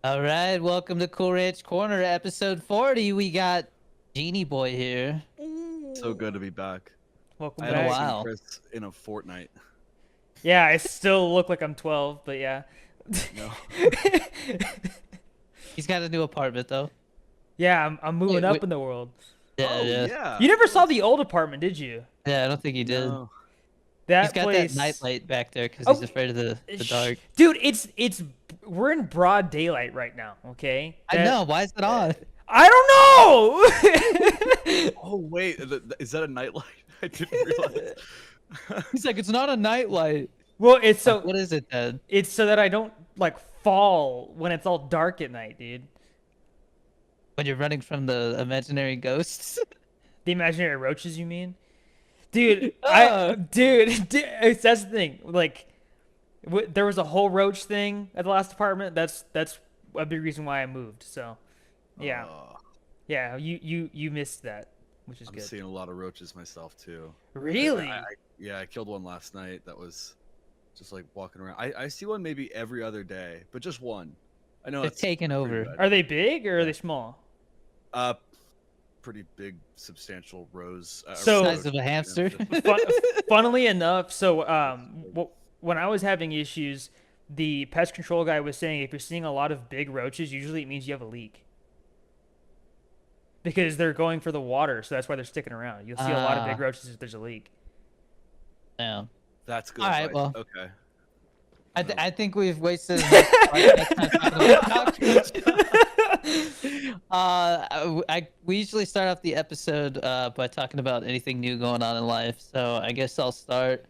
All right, welcome to Cool Ranch Corner, episode 40. We got GenieBoy here. So good to be back. Welcome I Been a haven't back. seen while. Chris in a fortnight. Yeah, I still look like I'm 12, but yeah. No. He's got a new apartment though. Yeah, I'm moving Wait, up wait. in the world. Yeah, Oh yeah. yeah. You never saw the old apartment, did you? Yeah, I don't think he did. No. He's That got place. that nightlight back there because Oh, he's afraid of the dark. Dude, it's we're in broad daylight right now. Okay. I know. Why is it on? I don't know. Oh wait, is that a nightlight? I didn't realize. He's like, it's not a nightlight. Well, it's so What is it then? it's so that I don't like fall when it's all dark at night, dude. When you're running from the imaginary ghosts? The imaginary roaches, you mean? Dude, Ah. that's the thing. Like, there was a whole roach thing at the last apartment. That's a big reason why I moved. So, yeah, yeah, you missed that, which is I'm good. seeing a lot of roaches myself too. Really? Yeah, I killed one last night. That was just like walking around. I see one maybe every other day, but just one. I know They're it's taking pretty over. bad. Are they big or are they small? Pretty big, substantial rows. So- Size of a hamster. Funnily enough, so when I was having issues, the pest control guy was saying if you're seeing a lot of big roaches, usually it means you have a leak. Because they're going for the water, so that's why they're sticking around. You'll see a lot of big Ah. roaches if there's a leak. Yeah. That's good. All right, advice. well. Okay. I think we've wasted enough time talking about cockroaches. We usually start off the episode by talking about anything new going on in life. So I guess I'll start.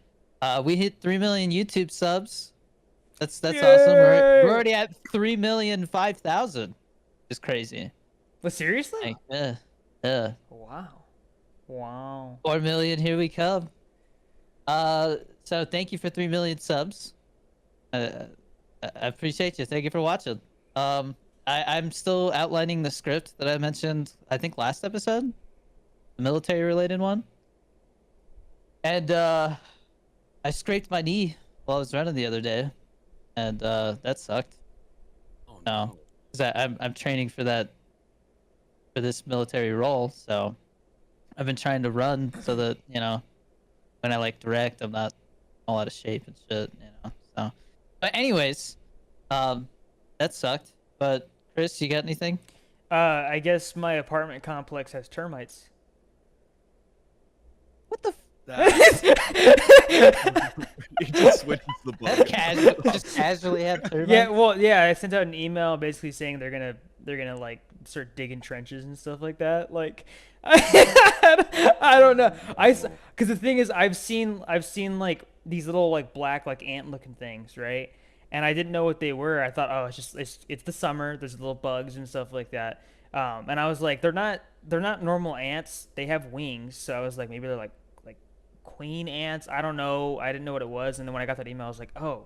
We hit 3 million YouTube subs. That's awesome. We're Yay! already at 3,005,000. It's crazy. But seriously? Like, yeah. Wow. 4 million, here we come. So thank you for 3 million subs. I appreciate you. Thank you for watching. I'm still outlining the script that I mentioned, I think last episode, the military related one. And I scraped my knee while I was running the other day, and that sucked. Oh No, no. 'cause I'm training for this military role, so I've been trying to run so that when I like direct, I'm not all out of shape and shit, So, but anyways, that sucked. But Chris, you got anything? I guess my apartment complex has termites. What the? He just switches the button. Just casually have termites? Yeah, well, yeah, I sent out an email basically saying they're gonna like start digging trenches and stuff like that. Like, I don't know. Because the thing is, I've seen like these little like black like ant looking things, right? And I didn't know what they were. I thought, oh, it's the summer. There's little bugs and stuff like that. And I was like, they're not normal ants. They have wings. So I was like, maybe they're like queen ants. I don't know. I didn't know what it was. And then when I got that email, I was like, oh,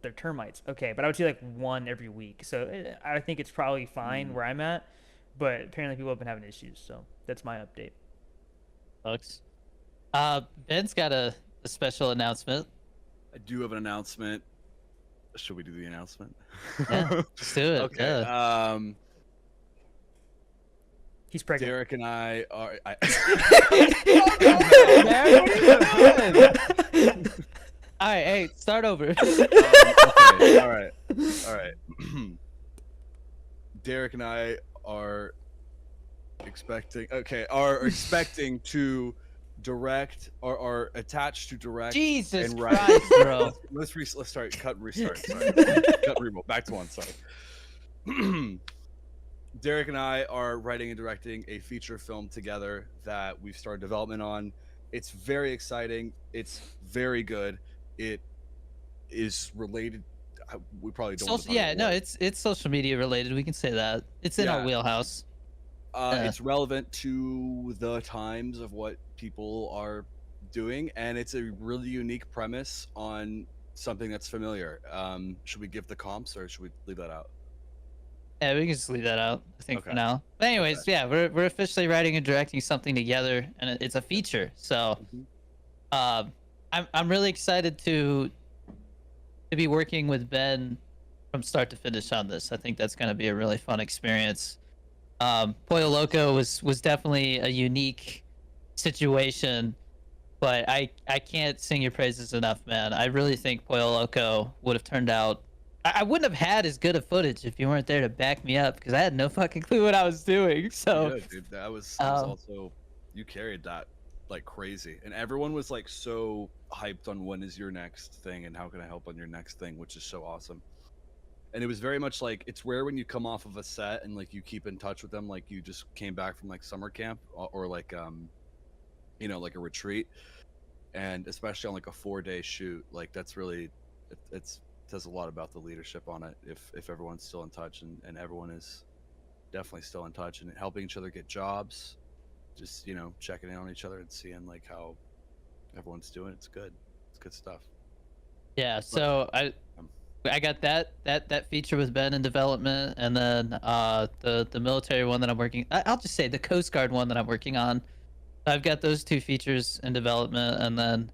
they're termites. Okay, but I would see like one every week. So I think it's probably fine where I'm at. But apparently people have been having issues. So that's my update. Folks. Ben's got a special announcement. I do have an announcement. Should we do the announcement? Yeah, let's do it. Okay. Yeah. He's pregnant. Derek and I are. All right, hey, start over. Okay, all right. Derek and I are expecting to direct or are attached to direct. Jesus and write. Christ, bro. Let's start. Cut and restart. Sorry. Cut remote. Back to one. Sorry. Derek and I are writing and directing a feature film together that we've started development on. It's very exciting. It's very good. It is related. We probably don't. want to talk Yeah, about no, what. it's social media related. We can say that. It's in our Yeah. wheelhouse. Yeah. It's relevant to the times of what people are doing, and it's a really unique premise on something that's familiar. Should we give the comps, or should we leave that out? Yeah, we can just leave that out, I think, for Okay. now. But anyways, yeah, we're officially writing and directing something together, and it's a feature. So, Mhm. I'm really excited to be working with Ben from start to finish on this. I think that's going to be a really fun experience. Pollo Loco was definitely a unique situation, but I can't sing your praises enough, man. I really think Pollo Loco would have turned out. I wouldn't have had as good a footage if you weren't there to back me up, because I had no fucking clue what I was doing. So Yeah, dude, that was also, you carried that like crazy, and everyone was like so hyped on when is your next thing and how can I help on your next thing, which is so awesome. And it was very much like, it's rare when you come off of a set and like you keep in touch with them, like you just came back from like summer camp or like you know, like a retreat, and especially on like a 4-day shoot, like that's really it says a lot about the leadership on it if everyone's still in touch, and everyone is definitely still in touch and helping each other get jobs, just, you know, checking in on each other and seeing like how everyone's doing. It's good stuff. yeah, so I got that feature with Ben in development, and then the military one that I'm working. I'll just say the Coast Guard one that I'm working on. I've got those 2 features in development, and then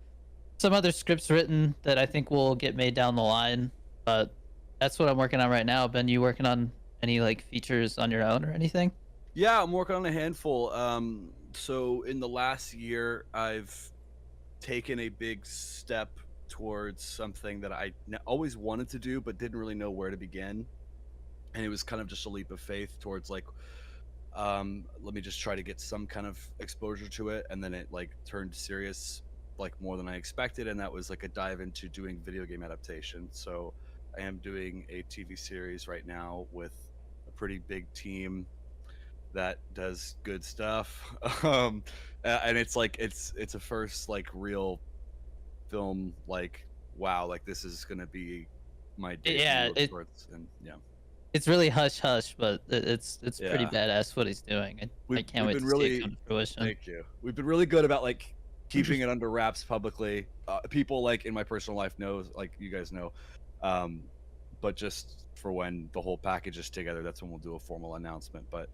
some other scripts written that I think will get made down the line. But that's what I'm working on right now. Ben, you working on any like features on your own or anything? Yeah, I'm working on a handful. So in the last year, I've taken a big step towards something that I always wanted to do, but didn't really know where to begin. And it was kind of just a leap of faith towards like, let me just try to get some kind of exposure to it. And then it like turned serious, like more than I expected. And that was like a dive into doing video game adaptation. So I am doing a TV series right now with a pretty big team that does good stuff. And it's like it's a first like real film, like wow, like this is gonna be my debut Yeah, of sorts. And yeah, it's really hush hush, but it's pretty Yeah. badass what he's doing. I We've can't wait been to see really it come to fruition. thank you. We've been really good about like keeping it under wraps publicly. People like in my personal life knows, like you guys know, but just for when the whole package is together, that's when we'll do a formal announcement. But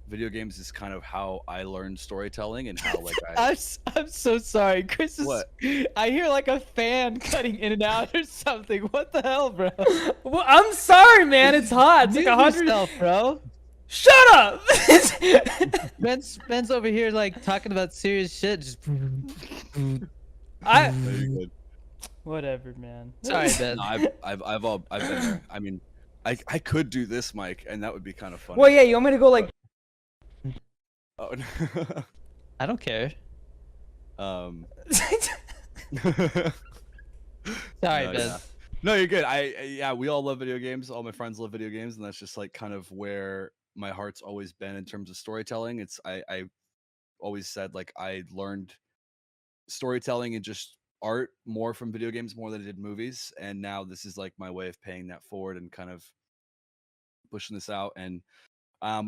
video games is kind of how I learned storytelling and how like I'm so sorry, Chris. What? I hear like a fan cutting in and out or something. What the hell, bro? Well, I'm sorry, man. It's hot. It's like Mute 100. yourself, bro. Shut up. Ben's over here like talking about serious shit. Just very good. Whatever, man. sorry, Ben. No, I've been there. I mean, I could do this, Mike, and that would be kind of fun. Well, yeah. You want me to go like? Oh, I don't care. Sorry, no, Ben. yeah. No, you're good. Yeah, we all love video games. All my friends love video games, and that's just like kind of where my heart's always been in terms of storytelling. It's I always said like I learned storytelling and just art more from video games more than I did movies, and now this is like my way of paying that forward and kind of pushing this out. And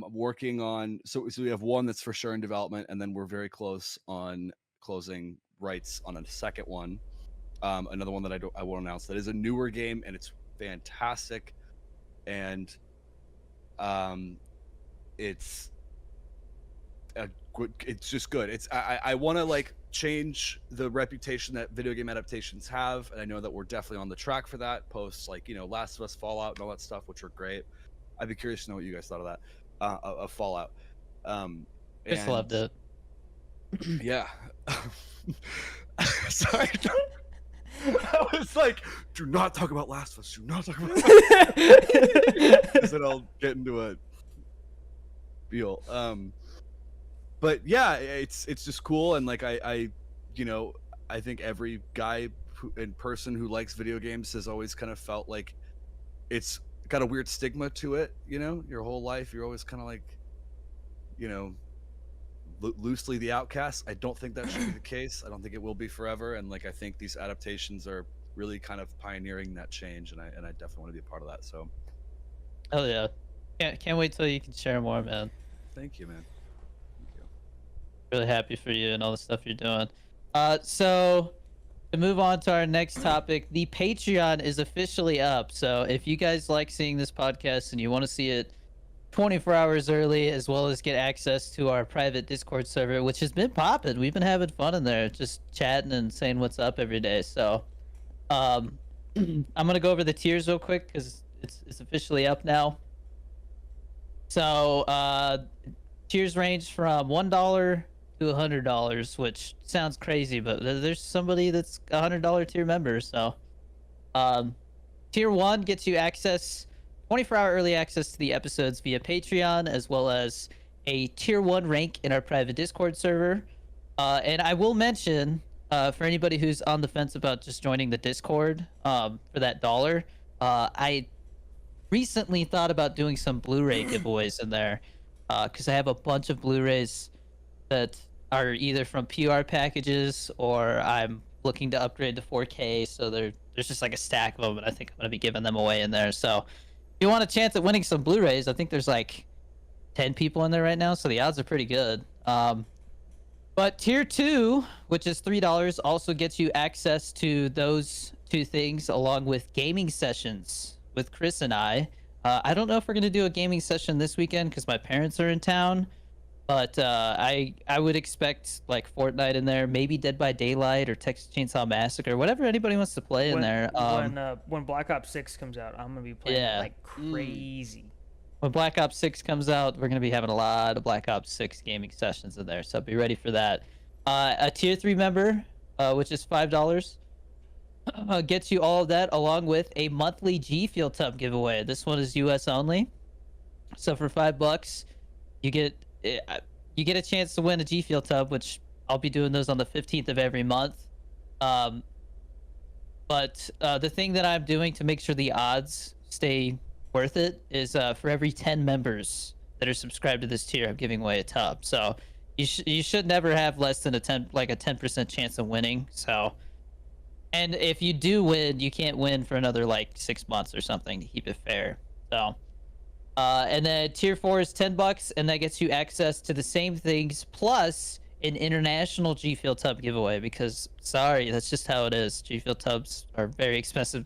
working on so we have one that's for sure in development, and then we're very close on closing rights on a second one. Another one that I won't announce, that is a newer game, and it's fantastic, and it's it's just good. It's I want to like change the reputation that video game adaptations have, and I know that we're definitely on the track for that post, like, you know, Last of Us, Fallout, and all that stuff, which are great. I'd be curious to know what you guys thought of that, of Fallout. Chris And loved it. yeah. Sorry. I was like, do not talk about Last of Us. Do not talk about because then I'll get into a deal. But yeah, it's just cool, and like I you know, I think every guy and person who likes video games has always kind of felt like it's got a weird stigma to it. You know, your whole life you're always kind of like, you know, loosely the outcast. I don't think that should be the case. I don't think it will be forever, and like I think these adaptations are really kind of pioneering that change, and I definitely want to be a part of that. So Hell yeah. Can't wait till you can share more, man. thank you, man. Thank you. Really happy for you and all the stuff you're doing. So to move on to our next topic, the Patreon is officially up. So if you guys like seeing this podcast and you want to see it 24 hours early, as well as get access to our private Discord server, which has been popping. We've been having fun in there, just chatting and saying what's up every day. So I'm gonna go over the tiers real quick because It's officially up now. So tiers range from $1 to $100, which sounds crazy, but there's somebody that's a $100 tier member. So tier 1 gets you 24-hour early access to the episodes via Patreon, as well as a tier 1 rank in our private Discord server. And I will mention, for anybody who's on the fence about just joining the Discord for that $1, I recently thought about doing some Blu-ray giveaways in there, because I have a bunch of Blu-rays that are either from PR packages or I'm looking to upgrade to 4K. So there's just like a stack of them, and I think I'm going to be giving them away in there. So if you want a chance at winning some Blu-rays, I think there's like 10 people in there right now, so the odds are pretty good. But tier 2, which is $3, also gets you access to those 2 things, along with gaming sessions with Chris and I. I don't know if we're going to do a gaming session this weekend because my parents are in town, but I would expect like Fortnite in there, maybe Dead by Daylight or Texas Chainsaw Massacre, whatever anybody wants to play in there. When Black Ops 6 comes out, I'm gonna be playing like crazy. When Black Ops 6 comes out, we're going to be having a lot of Black Ops 6 gaming sessions in there, so be ready for that. A tier 3 member, which is $5, gets you all of that, along with a monthly G Fuel Tub giveaway. This one is US only, so for $5, you get a chance to win a G Fuel Tub, which I'll be doing those on the 15th of every month. But the thing that I'm doing to make sure the odds stay worth it is for every 10 members that are subscribed to this tier, I'm giving away a tub. So you should never have less than a 10% chance of winning. So, and if you do win, you can't win for another like 6 months or something to keep it fair. So and then tier 4 is $10, and that gets you access to the same things plus an international G Fuel Tub giveaway, because sorry, that's just how it is. G Fuel Tubs are very expensive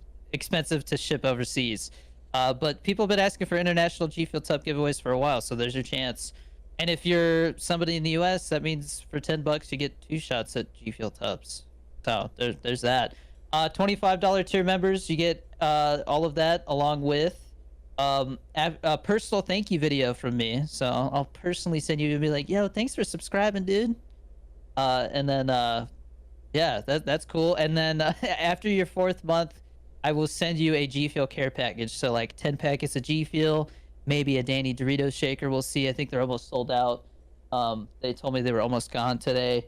to ship overseas. But people have been asking for international G Fuel Tub giveaways for a while, so there's your chance. And if you're somebody in the US, that means for $10 you get 2 shots at G Fuel Tubs. So there's that. $25 tier members, you get all of that, along with a personal thank you video from me. So I'll personally send you and be like, yo, thanks for subscribing, dude. And then yeah, that's cool. And then after your 4th month, I will send you a G Fuel care package. So like 10 packets of G Fuel, maybe a Danny Dorito shaker. We'll see. I think they're almost sold out. They told me they were almost gone today.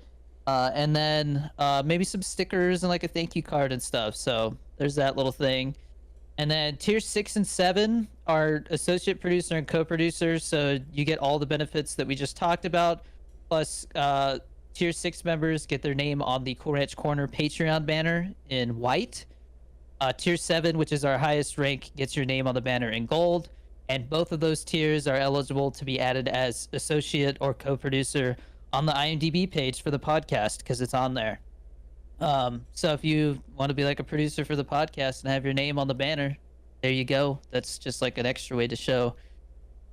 And then maybe some stickers and like a thank you card and stuff. So there's that little thing. And then tier 6 and 7 are associate producer and co-producers. So you get all the benefits that we just talked about. Plus tier 6 members get their name on the Cool Ranch Corner Patreon banner in white. Tier 7, which is our highest rank, gets your name on the banner in gold, and both of those tiers are eligible to be added as associate or co-producer on the IMDb page for the podcast, because it's on there. So if you want to be like a producer for the podcast and have your name on the banner, there you go. That's just like an extra way to show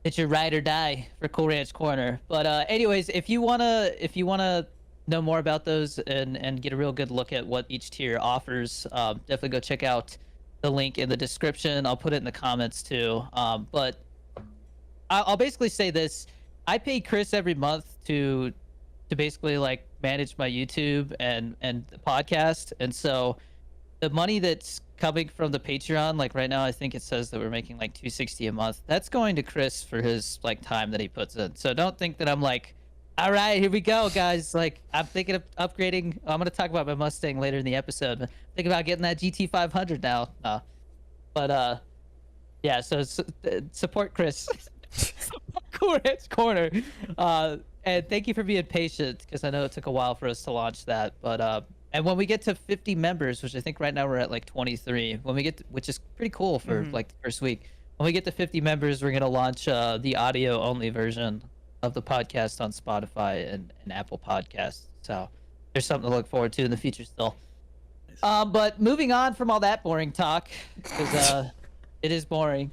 that you're ride or die for Cool Ranch Corner. But anyways, if you wanna know more about those and get a real good look at what each tier offers, definitely go check out the link in the description. I'll put it in the comments too. But I'll basically say this: I pay Chris every month to basically like manage my YouTube and the podcast, and so the money that's coming from the Patreon, like right now I think it says that we're making like $260 a month, that's going to Chris for his like time that he puts in. So don't think that I'm like, all right, here we go, guys. Like, I'm thinking of upgrading. I'm going to talk about my Mustang later in the episode. But think about getting that GT 500 now. No. But, yeah, so support Chris. Cool Ranch Corner. And thank you for being patient, because I know it took a while for us to launch that. But, and when we get to 50 members, which I think right now we're at like 23, when we get to, which is pretty cool for like the first week. When we get to 50 members, we're going to launch the audio-only version of the podcast on Spotify and Apple Podcasts. So there's something to look forward to in the future still. But moving on from all that boring talk, because it is boring.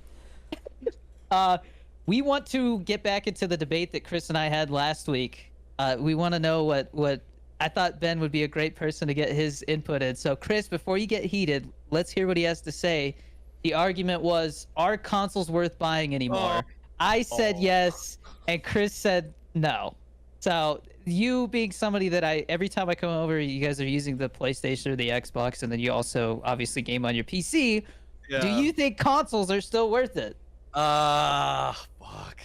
We want to get back into the debate that Chris and I had last week. We want to know what I thought Ben would be a great person to get his input in. So Chris, before you get heated, let's hear what he has to say the argument was, are consoles worth buying anymore? I said yes, and Chris said no. So you being somebody that every time I come over, you guys are using the PlayStation or the Xbox, and then you also obviously game on your PC. Yeah. Do you think consoles are still worth it? Fuck.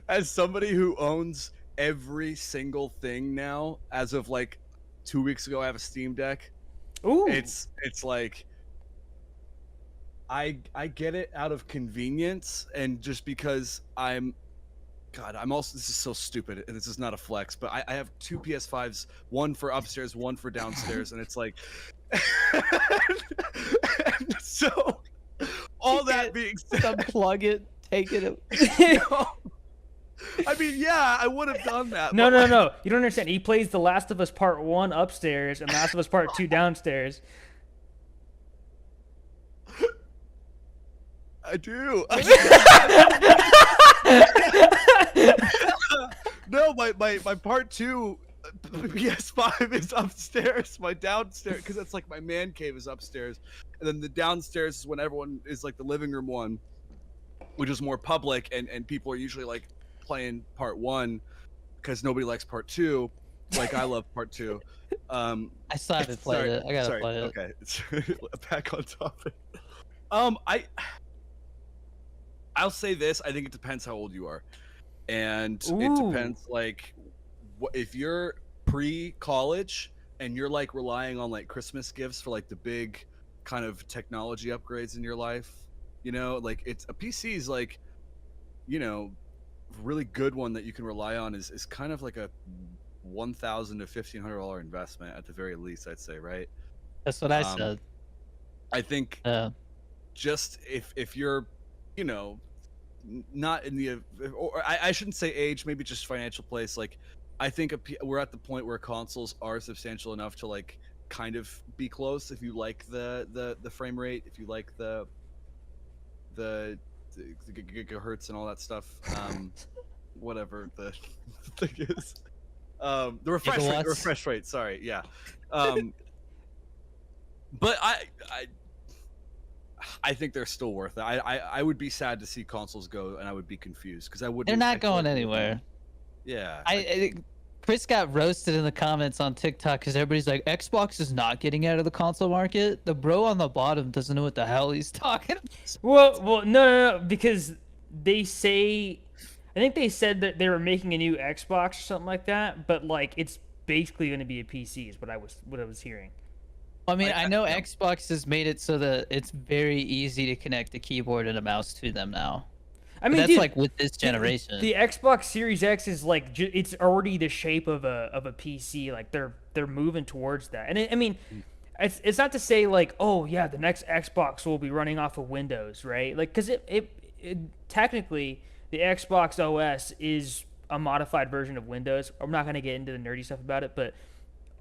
As somebody who owns every single thing now, as of like 2 weeks ago, I have a Steam Deck. Ooh. It's like I get it out of convenience, and just because I'm also, this is so stupid, and this is not a flex, but I have 2 PS5s, one for upstairs, one for downstairs, and it's like and so all that being said, Unplug it, take it. I mean, yeah, I would have done that. No. You don't understand. He plays The Last of Us Part 1 upstairs and Last of Us Part 2 downstairs. I do. No, my part 2 PS5 is upstairs. My downstairs, because it's like my man cave is upstairs, and then the downstairs is when everyone is like the living room one, which is more public, and people are usually like playing part 1 because nobody likes part 2. Like I love part 2. I still haven't played it. I gotta play it. Okay, back on topic. I'll say this. I think it depends how old you are, and it depends like if you're pre-college and you're like relying on like Christmas gifts for like the big kind of technology upgrades in your life, you know, like it's a PC is like, you know, really good one that you can rely on is kind of like a $1,000 to $1,500 investment at the very least, I'd say, right? That's what I said. I think just if you're, you know, not in the, or I shouldn't say age, maybe just financial place. Like, I think we're at the point where consoles are substantial enough to like kind of be close if you like the frame rate, if you like the gigahertz and all that stuff. Whatever the thing is. The refresh rate. Sorry, yeah. But I think they're still worth it. I would be sad to see consoles go, and I would be confused because I wouldn't. They're not going anywhere. Yeah. Chris got roasted in the comments on TikTok because everybody's like, Xbox is not getting out of the console market. The bro on the bottom doesn't know what the hell he's talking about. Well, no, because they say, I think they said that they were making a new Xbox or something like that, but like it's basically going to be a PC is what I was hearing. I mean, I know Xbox has made it so that it's very easy to connect a keyboard and a mouse to them now. I mean, that's dude, like with this generation. The Xbox Series X is like it's already the shape of a PC. Like they're moving towards that. And I mean, it's not to say like, oh yeah, the next Xbox will be running off of Windows, right? Like, because it technically the Xbox OS is a modified version of Windows. I'm not gonna get into the nerdy stuff about it, but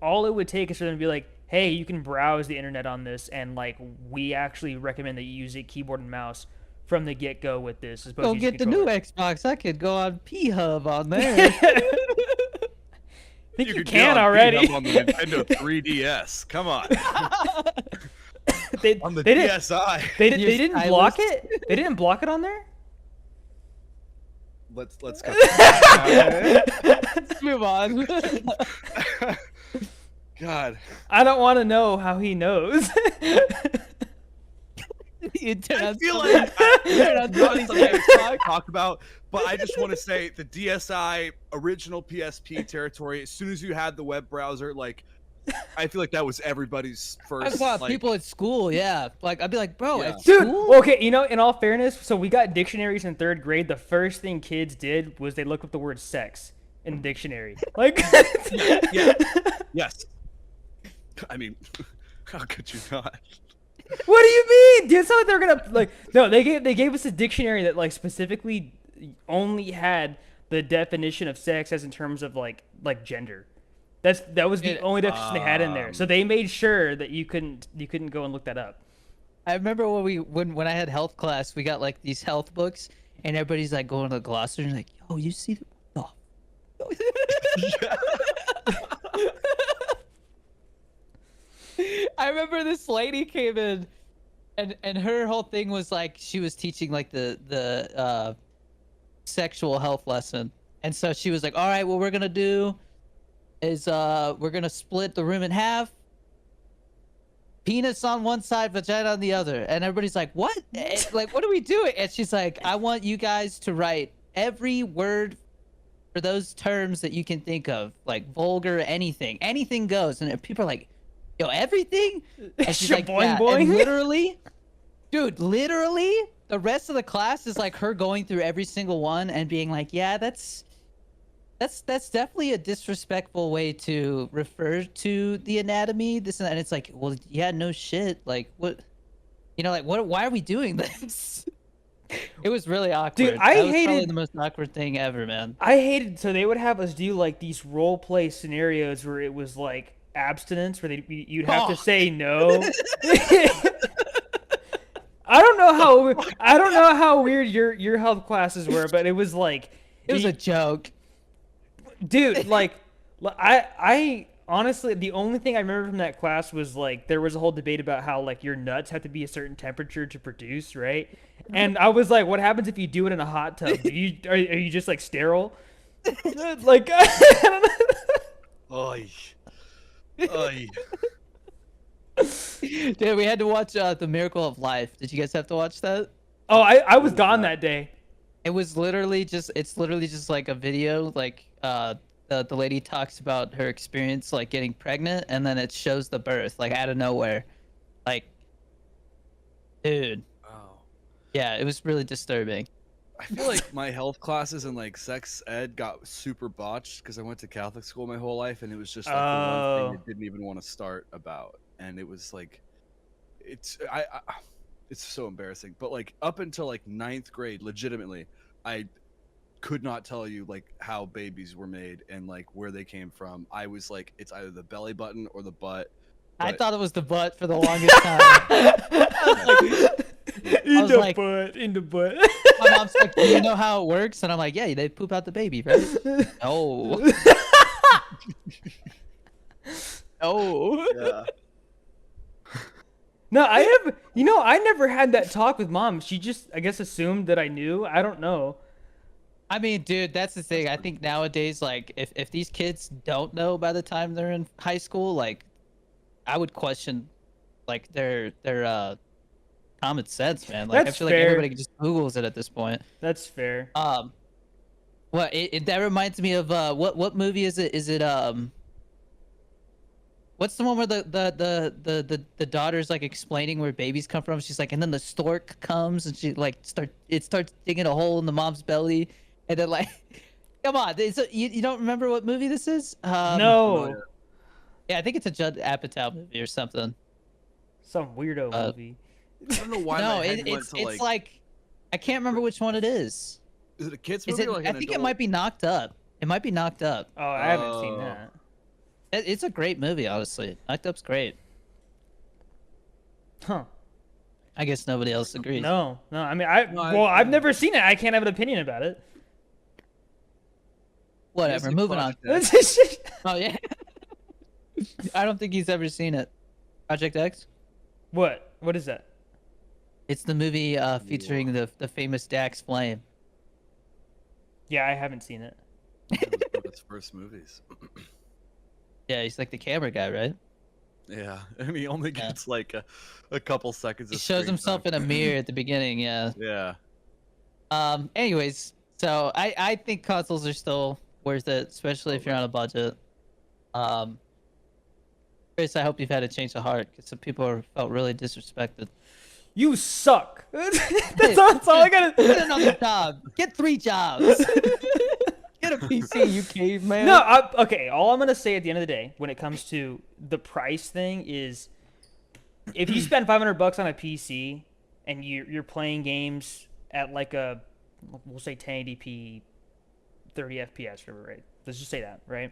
all it would take is for them to be like, hey, you can browse the internet on this, and like we actually recommend that you use a keyboard and mouse from the get-go with this. Go get the new Xbox. I could go on P-Hub on there. I think you can already. P-Hub on the Nintendo 3DS. Come on. On the DSi. They didn't block it? They didn't block it on there? Let's go. Let's move on. God. I don't want to know how he knows. I feel like not something I talk about, but I just want to say the DSi original PSP territory. As soon as you had the web browser, like I feel like that was everybody's first. I saw people at school, yeah. Like I'd be like, bro, at dude. school? Okay, you know, in all fairness, so we got dictionaries in 3rd grade. The first thing kids did was they looked up the word sex in the dictionary. Like, yeah, yes. I mean, how could you not? What do you mean? Dude, it's not like they're gonna like. No, they gave us a dictionary that like specifically only had the definition of sex as in terms of like gender. That was the only definition they had in there. So they made sure that you couldn't go and look that up. I remember when I had health class, we got like these health books, and everybody's like going to the glossary and like, yo, you see the I remember this lady came in, and her whole thing was like she was teaching like the sexual health lesson, and so she was like, "All right, what we're gonna do is we're gonna split the room in half. Penis on one side, vagina on the other." And everybody's like, "What? Like, what are we doing?" And she's like, "I want you guys to write every word for those terms that you can think of, like vulgar, anything goes." And people are like, "Yo, everything?" And she's like, Boing, "Yeah." boing. And literally, dude, literally, the rest of the class is like her going through every single one and being like, "Yeah, that's definitely a disrespectful way to refer to the anatomy, this and that." And it's like, well, yeah, no shit. Like, what, like, what? Why are we doing this? It was really awkward. Dude, I that was probably hated- the most awkward thing ever, man. I hated, so they would have us do like these role play scenarios where it was like abstinence, where you'd have to say no. I don't know how weird your health classes were, but it was like It was a joke. dude, like I honestly, the only thing I remember from that class was like there was a whole debate about how like your nuts have to be a certain temperature to produce, right? And I was like, what happens if you do it in a hot tub? Are you just like sterile? Like I don't know. Oy. Oy. Dude, we had to watch The Miracle of Life. Did you guys have to watch that? Oh, I was gone that day. It's literally just like a video, like the lady talks about her experience like getting pregnant, and then it shows the birth like out of nowhere. Like, dude. Oh. Yeah, it was really disturbing. I feel like my health classes and like sex ed got super botched because I went to Catholic school my whole life, and it was just like the one thing I didn't even want to start about, and it was like, it's so embarrassing. But like up until like 9th grade, legitimately, I could not tell you like how babies were made and like where they came from. I was like, it's either the belly button or the butt. I But- thought it was the butt for the longest time. I was like, in the butt. my mom's like, "Do you know how it works?" And I'm like, "Yeah, they poop out the baby, right?" No. No. Yeah. No, I never had that talk with mom. She just, I guess, assumed that I knew. I don't know. I mean, dude, that's the thing. I think nowadays, like, if these kids don't know by the time they're in high school, like, I would question, like, their common sense, man. Like, That's I feel fair. like everybody just Googles it at this point. That's fair. Well, that reminds me of what movie is it? Is it what's the one where the daughter's like explaining where babies come from? She's like, and then the stork comes and she like starts digging a hole in the mom's belly, and then like, come on, you don't remember what movie this is? No, Yeah, I think it's a Judd Apatow movie or something. some weirdo movie. I don't know why. No, my head went it's to, like I can't remember which one it is. Is it a kids Is movie? it? Or like I an think it adult? might be Knocked Up. It might be Knocked Up. Oh, I haven't seen Oh. that. It's a great movie, honestly. Knocked Up's great. Huh? I guess nobody else agrees. No. I mean, No, I've never seen it. I can't have an opinion about it. Whatever. Is it Moving on. Project X? Oh yeah. I don't think he's ever seen it. Project X. What? What is that? It's the movie featuring the famous Dax Flame. Yeah, I haven't seen it. It was one of his first movies. Yeah, he's like the camera guy, right? Yeah, I mean, he only Yeah. gets like a couple seconds. He of shows screen himself time. in a mirror at the beginning. Yeah. Yeah. Anyways, so I think consoles are still worth it, especially if you're on a budget. Chris, I hope you've had a change of heart because some people felt really disrespected. You suck. that's all I gotta. Get another job. Get 3 jobs. Get a PC, you caveman. No, okay. All I'm gonna say at the end of the day, when it comes to the price thing, is if you spend $500 on a PC and you're playing games at like a, we'll say 1080p, 30 FPS, whatever, right? Let's just say that, right?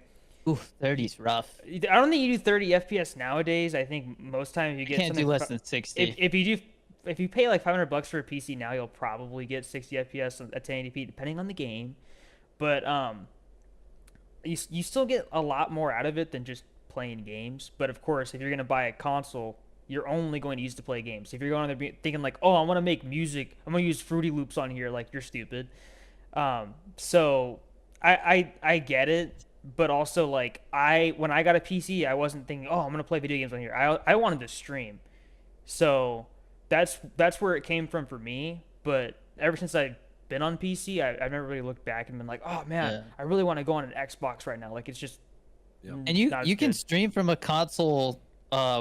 Oof, 30's rough. I don't think you do 30 FPS nowadays. I think most times you You get can't something do less for- than 60. if you pay like $500 for a PC now, you'll probably get 60 FPS at 1080p, depending on the game. But you still get a lot more out of it than just playing games. But of course, if you're gonna buy a console, you're only going to use to play games. If you're going to be thinking like, oh, I want to make music, I'm gonna use Fruity Loops on here, like you're stupid. So I get it, but also like when I got a PC, I wasn't thinking, oh, I'm gonna play video games on here. I wanted to stream, so that's where it came from for me. But ever since I've been on PC, I've never really looked back and been like, oh man, Yeah. I really want to go on an Xbox right now. Like it's just Yeah. And you not as you can good. stream from a console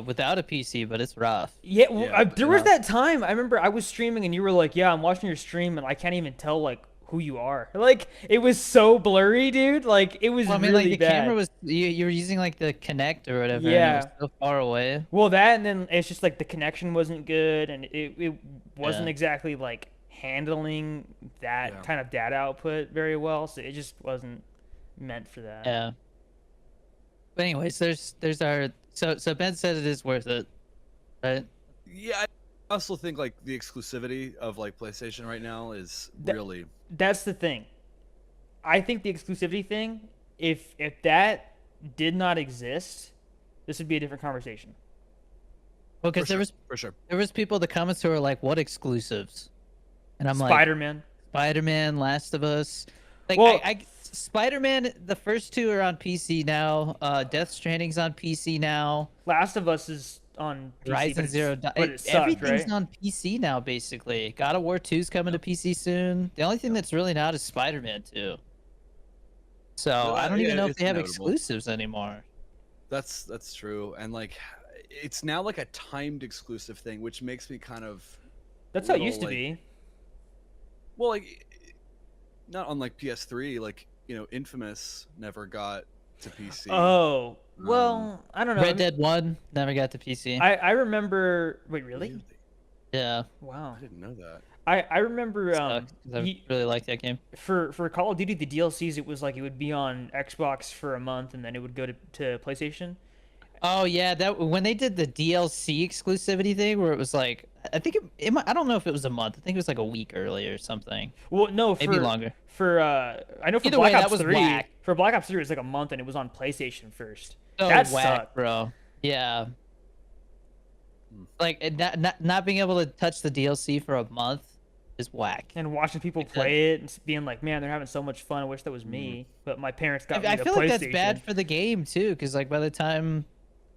without a PC, but it's rough. Yeah, well, Yeah, there was that time I remember I was streaming and you were like, "Yeah, I'm watching your stream," and I can't even tell like who you are. Like it was so blurry, dude. Like it was Well, I mean, really like the bad. camera was you were using like the Kinect or whatever. And Yeah. it was so far away. Well, that and then it's just like the connection wasn't good and it wasn't Yeah. exactly like handling that Yeah. kind of data output very well, so it just wasn't meant for that. Yeah. But anyways, there's our so Ben said it is worth it, right? Yeah, I also think like the exclusivity of like PlayStation right now is That- really That's the thing. I think the exclusivity thing, if that did not exist, this would be a different conversation. Well, because for sure. there was people in the comments who were like, "What exclusives?" And I'm like, Spider-Man. Spider-Man, Last of Us. Like Well- Spider-Man, the first two are on PC now. Death Stranding's on PC now. Last of Us is on PC, Horizon but Zero it's- Dawn. but it sucked, Everything's right? on PC now, basically. God of War 2's coming to PC soon. The only thing that's really not is Spider-Man 2. So I don't even know if it's they have inevitable. exclusives anymore. That's true, and like it's now like a timed exclusive thing, which makes me kind of That's how it little, used to like- be. well, like not unlike PS3, like Infamous never got to PC. Oh, well, I don't know. Red Dead 1 never got to PC. I remember. Wait, really? Yeah. Wow. I didn't know that. I remember. Sucked, 'cause I Ye- really like that game. for Call of Duty, the DLCs, it was like it would be on Xbox for a month and then it would go to PlayStation. Oh yeah, that when they did the DLC exclusivity thing, where it was like, I think I don't know if it was a month. I think it was like a week early or something. Well, no, Maybe longer. For I know for Either Black way, that Ops was 3, whack. for Black Ops 3, it was like a month and it was on PlayStation first. So that whack, sucked. bro. Yeah. Like not being able to touch the DLC for a month is whack. And watching people Like that. play it and being like, man, they're having so much fun. I wish that was me. But my parents got me I the feel like that's PlayStation. bad for the game too, because like by the time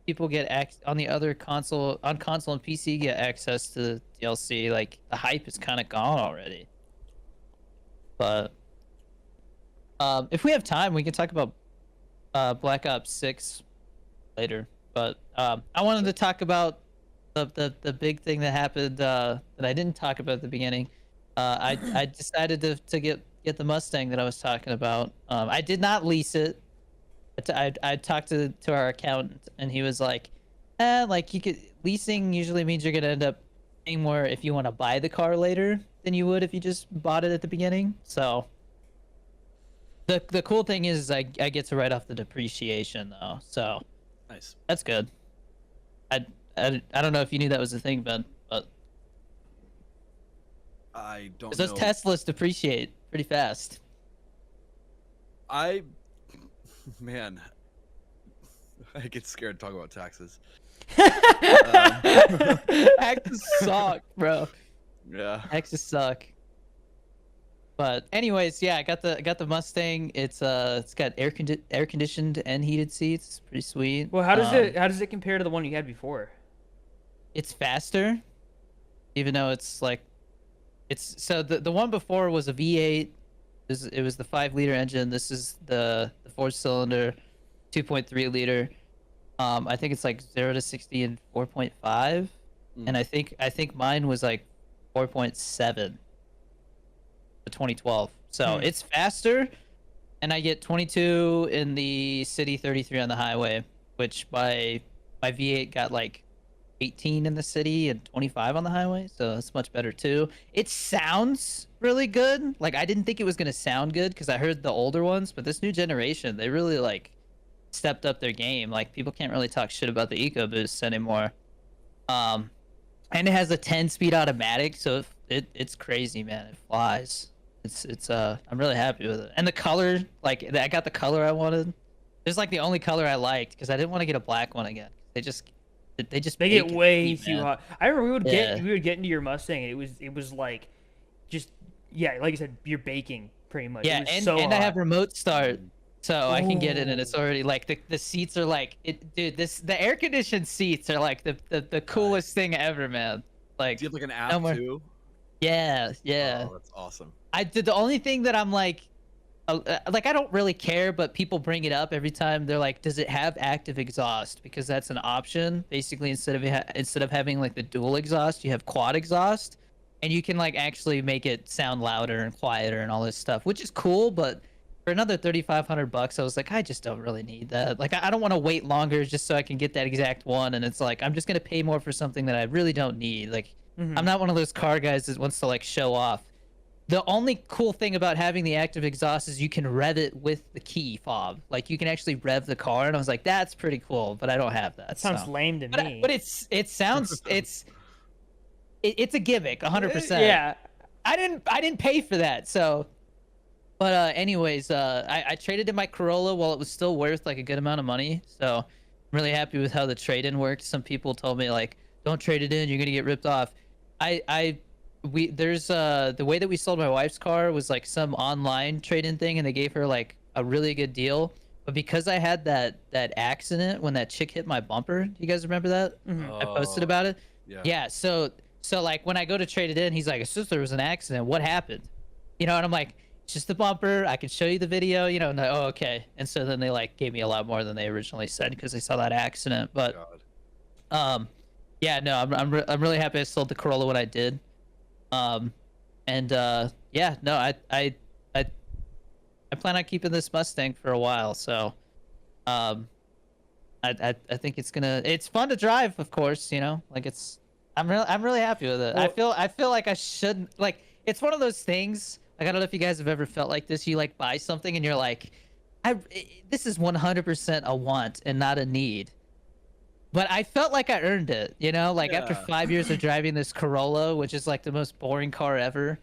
people get on the other console, on console and PC get access to the DLC, like the hype is kind of gone already. But if we have time, we can talk about Black Ops 6 later. But I wanted to talk about the big thing that happened that I didn't talk about at the beginning. I decided to get the Mustang that I was talking about. I did not lease it. I talked to our accountant and he was like, like you could leasing usually means you're gonna end up paying more if you want to buy the car later than you would if you just bought it at the beginning. So the cool thing is I get to write off the depreciation though, so Nice. that's good. I don't know if you knew that was a thing, Ben, but I don't 'cause those know. Teslas depreciate pretty fast. Man, I get scared talking about taxes. Taxes suck, bro. Yeah. Taxes suck. But anyways, yeah, I got the Mustang. It's got air conditioned and heated seats. It's pretty sweet. Well, how does it compare to the one you had before? It's faster, even though it's like, so the one before was a V8. It was the 5-liter engine. This is the 4-cylinder, 2.3 liter. I think it's like 0 to 60 in 4.5, and I think mine was like 4.7. The 2012. So it's faster, and I get 22 in the city, 33 on the highway, which my V8 got like 18 in the city and 25 on the highway, so that's much better too. It sounds really good. Like I didn't think it was gonna sound good because I heard the older ones, but this new generation, they really like stepped up their game. Like people can't really talk shit about the EcoBoost anymore. And it has a 10-speed automatic, so it's crazy, man. It flies. It's I'm really happy with it. And the color, like I got the color I wanted. There's like the only color I liked because I didn't want to get a black one again. They just They get bake it way cheap, too man. hot. I remember Yeah. we would get into your Mustang, and it was like, just yeah, like you said, you're baking pretty much. Yeah, It was and so I have hot. remote start, so I can get it, and it's Oh. already like the seats are like it, dude. The air conditioned seats are like the coolest thing ever, man. Like Do you have like an app somewhere. too? Yeah, yeah. Oh, that's awesome. I did the only thing that I'm like I don't really care, but people bring it up every time. They're like, "Does it have active exhaust?" Because that's an option. Basically, instead of having like the dual exhaust, you have quad exhaust, and you can like actually make it sound louder and quieter and all this stuff, which is cool. But for another $3,500, I was like, I just don't really need that. Like, I don't want to wait longer just so I can get that exact one. And it's like I'm just gonna pay more for something that I really don't need. Like, I'm not one of those car guys that wants to like show off. The only cool thing about having the active exhaust is you can rev it with the key fob. Like you can actually rev the car, and I was like, that's pretty cool. But I don't have that. That sounds so. lame to But, me. but it sounds it's a gimmick, 100%. Yeah. I didn't pay for that. So, but anyways, I traded in my Corolla while it was still worth like a good amount of money. So I'm really happy with how the trade-in worked. Some people told me like, don't trade it in, you're gonna get ripped off. There's the way that we sold my wife's car was like some online trade-in thing, and they gave her like a really good deal. But because I had that accident when that chick hit my bumper, do you guys remember that? I posted Oh, about it. yeah. Yeah. So like when I go to trade it in, he's like, "It's just there was an accident. What happened?" You know, and I'm like, "It's just the bumper. I can show you the video." You know, and oh, okay. And so then they like gave me a lot more than they originally said because they saw that accident. But God. yeah, no, I'm really happy I sold the Corolla when I did. And yeah, no, I plan on keeping this Mustang for a while, so I think it's fun to drive, of course, you know, like I'm really happy with it. Well- I feel like I shouldn't, like, it's one of those things, like I don't know if you guys have ever felt like this. You like buy something and you're like, this is 100% a want and not a need. But I felt like I earned it, you know, like after Yeah. 5 years of driving this Corolla, which is like the most boring car ever.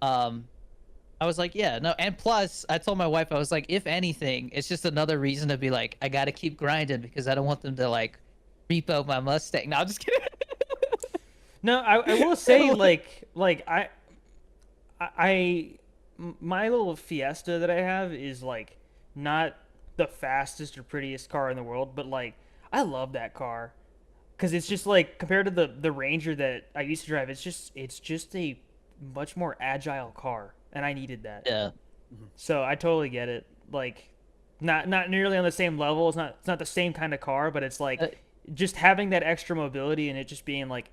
I was like, yeah, no. And plus I told my wife, I was like, if anything, it's just another reason to be like, I got to keep grinding because I don't want them to like repo my Mustang. No, I'm just kidding. No, I will say like my little Fiesta that I have is like not the fastest or prettiest car in the world, but like I love that car because it's just like compared to the Ranger that I used to drive, it's just a much more agile car, and I needed that. Yeah. So I totally get it. Like not nearly on the same level. It's not the same kind of car, but it's like just having that extra mobility and it just being like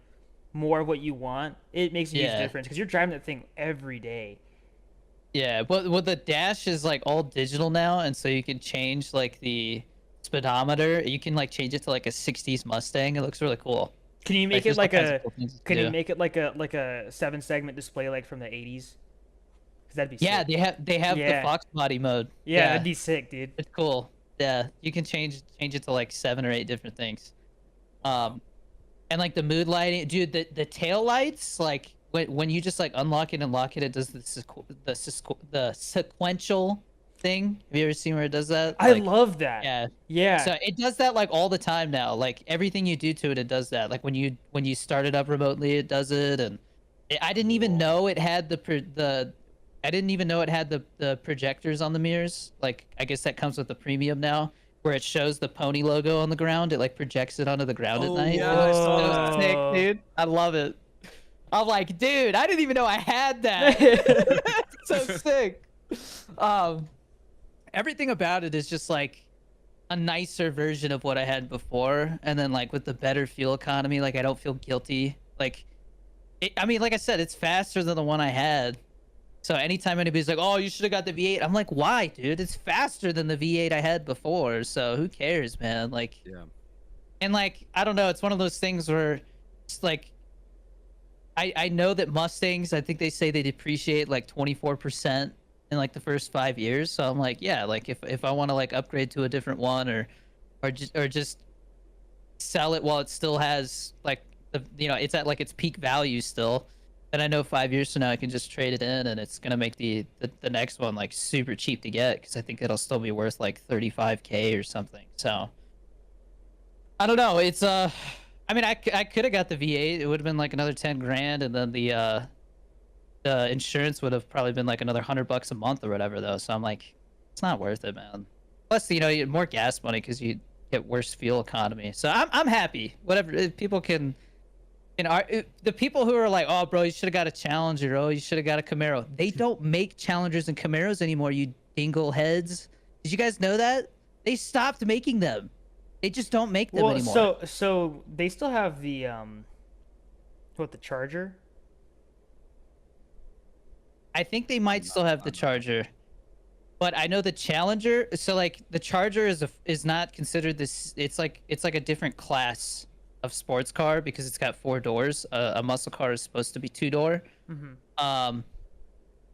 more of what you want. It makes a huge Yeah. difference because you're driving that thing every day. Yeah, but the dash is like all digital now, and so you can change like the speedometer. You can like change it to like a 60s Mustang. It looks really cool. Can you make there's it like all kinds a? of cool things to Can you do. make it like a 7-segment display like from the 80s? Because that'd be Yeah, sick. they have Yeah. the Fox body mode. Yeah, that'd be sick, dude. It's cool. Yeah, you can change it to like 7 or 8 different things. And like the mood lighting, dude. The tail lights, like when you just like unlock it and lock it, it does the sequential thing. Have you ever seen where it does that? I Like, love that. yeah. Yeah. So it does that like all the time now. Like everything you do to it, it does that. Like when you start it up remotely, it does it. And I didn't even know it had I didn't even know it had the projectors on the mirrors. Like I guess that comes with the premium now, where it shows the pony logo on the ground. It like projects it onto the ground at Oh, night. yeah, I saw So that. sick, dude. I love it. I'm like, dude, I didn't even know I had that. So sick. Everything about it is just like a nicer version of what I had before, and then like with the better fuel economy, like I don't feel guilty. Like, I mean, like I said, it's faster than the one I had. So anytime anybody's like, "Oh, you should have got the V8," I'm like, "Why, dude? It's faster than the V8 I had before." So who cares, man? Like, Yeah. and like I don't know, it's one of those things where it's like I know that Mustangs, I think they say they depreciate like 24% in like the first 5 years. So I'm like, yeah, like if I want to like upgrade to a different one or just sell it while it still has like it's at like its peak value still. And I know 5 years from now I can just trade it in, and it's gonna make the next one like super cheap to get because I think it'll still be worth like 35K or something. So I don't know. It's I mean, I could have got the V8. It would have been like another 10 grand, and then the insurance would have probably been like another $100 a month or whatever though. So I'm like, it's not worth it, man. Plus, you know, you get more gas money because you get worse fuel economy. So I'm happy. Whatever people can. The people who are like, oh, bro, you should have got a Challenger. Oh, you should have got a Camaro. They don't make Challengers and Camaros anymore, you dingle heads. Did you guys know that? They stopped making them. They just don't make them anymore. So they still have the the Charger? I think they might still have the Charger. But I know the Challenger, so like the Charger is not considered this. It's like a different class of sports car because it's got 4 doors. A muscle car is supposed to be 2-door.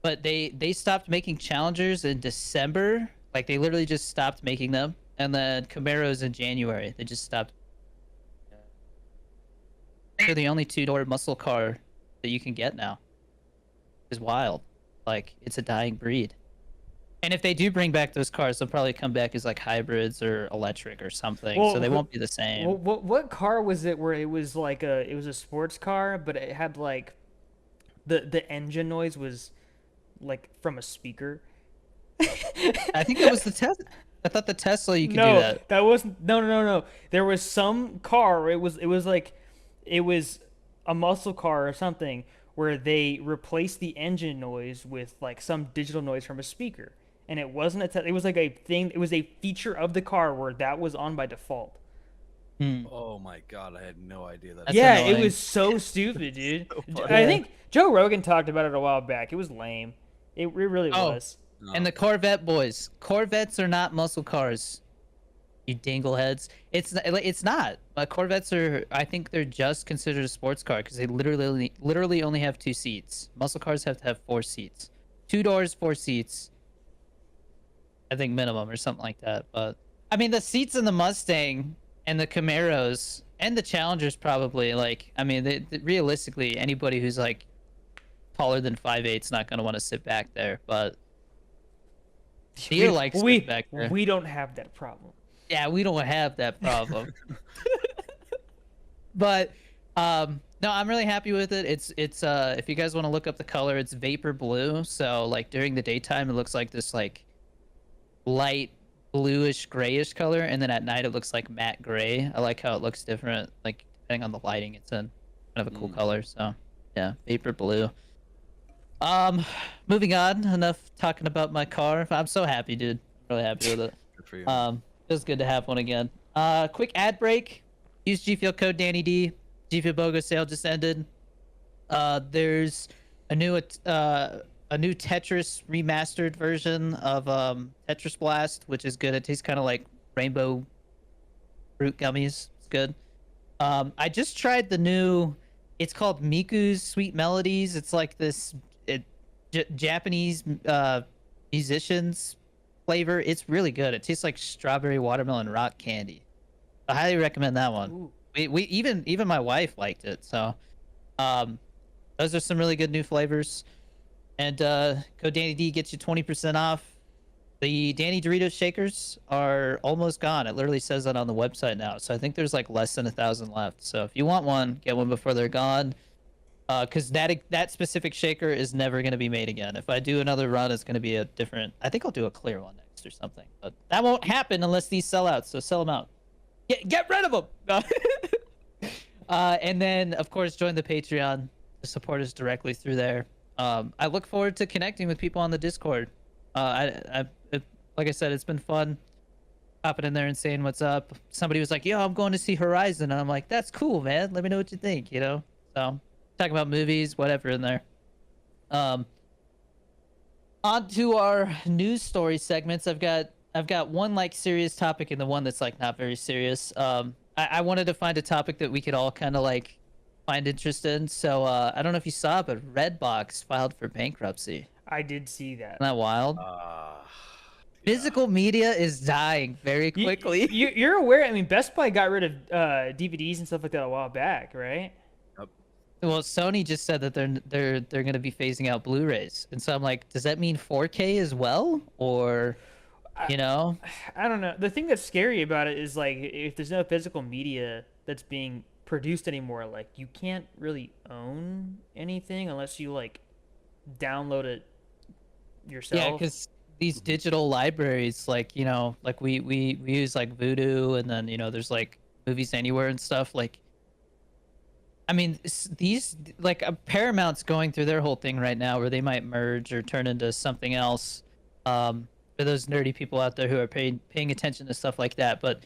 But they stopped making Challengers in December. Like they literally just stopped making them. And then Camaros in January. They just stopped. They're the only 2-door muscle car that you can get now. It's wild. Like it's a dying breed. And if they do bring back those cars, they'll probably come back as like hybrids or electric or something. So they won't be the same. What car was it where it was like it was a sports car, but it had like the engine noise was like from a speaker? I think that was the Tesla. I thought the Tesla you could do that. That wasn't. No. There was some car. It was like it was a muscle car or something where they replaced the engine noise with like some digital noise from a speaker. And it wasn't a it was like a thing. It was a feature of the car where that was on by default. Oh my god, I had no idea that. Yeah, it was so stupid, dude. So I think Joe Rogan talked about it a while back. It was lame. It really was. No. And the Corvette boys. Corvettes are not muscle cars. You dingleheads. It's not. But Corvettes are. I think they're just considered a sports car because they literally only have 2 seats. Muscle cars have to have 4 seats. 2 doors, 4 seats. I think minimum or something like that. But I mean, the seats in the Mustang and the Camaros and the Challengers probably like. I mean, realistically, anybody who's like taller than 5'8" is not gonna want to sit back there. But back there. We don't have that problem. Yeah, we don't have that problem. But no, I'm really happy with it. It's if you guys want to look up the color, it's vapor blue. So like during the daytime, it looks like this like light bluish grayish color, and then at night it looks like matte gray. I like how it looks different, like depending on the lighting it's in. Kind of a cool color. So yeah, vapor blue. Moving on. Enough talking about my car. I'm so happy, dude. Really happy with it. Good for you. Feels good to have one again. Quick ad break. Use G Fuel code DannyD. G Fuel BOGO sale just ended. There's a new Tetris remastered version of Tetris Blast, which is good. It tastes kind of like rainbow fruit gummies. It's good. I just tried the new. It's called Miku's Sweet Melodies. It's like this Japanese musicians flavor. It's really good. It tastes like strawberry watermelon rock candy. I highly recommend that one. We even my wife liked it. So those are some really good new flavors. And code DannyD gets you 20% off. The Danny Doritos shakers are almost gone. It literally says that on the website now. So I think there's like less than 1,000 left. So if you want one, get one before they're gone. Because that specific shaker is never going to be made again. If I do another run, it's going to be a different. I think I'll do a clear one next or something. But that won't happen unless these sell out. So sell them out. Get rid of them. And then of course join the Patreon to support us directly through there. I look forward to connecting with people on the Discord. Like I said, it's been fun popping in there and saying what's up. Somebody was like, yo, I'm going to see Horizon. And I'm like, that's cool, man. Let me know what you think, you know? So talking about movies, whatever in there. On to our news story segments. I've got one like serious topic and the one that's like not very serious. I wanted to find a topic that we could all kind of like find interest in. So I don't know if you saw, but Redbox filed for bankruptcy. I did see that. Isn't that wild? Physical media is dying very quickly. You're aware? I mean, Best Buy got rid of DVDs and stuff like that a while back, right? Yep. Well, Sony just said that they're going to be phasing out Blu-rays, and so I'm like, does that mean 4K as well, or I, you know? I don't know. The thing that's scary about it is like if there's no physical media that's being produced anymore, like you can't really own anything unless you like download it Yeah, yourself. because these digital libraries, like like we use like Voodoo, and then there's like Movies Anywhere and stuff. Like, I mean, these like Paramount's going through their whole thing right now, where they might merge or turn into something else. For those nerdy people out there who are paying attention to stuff like that, but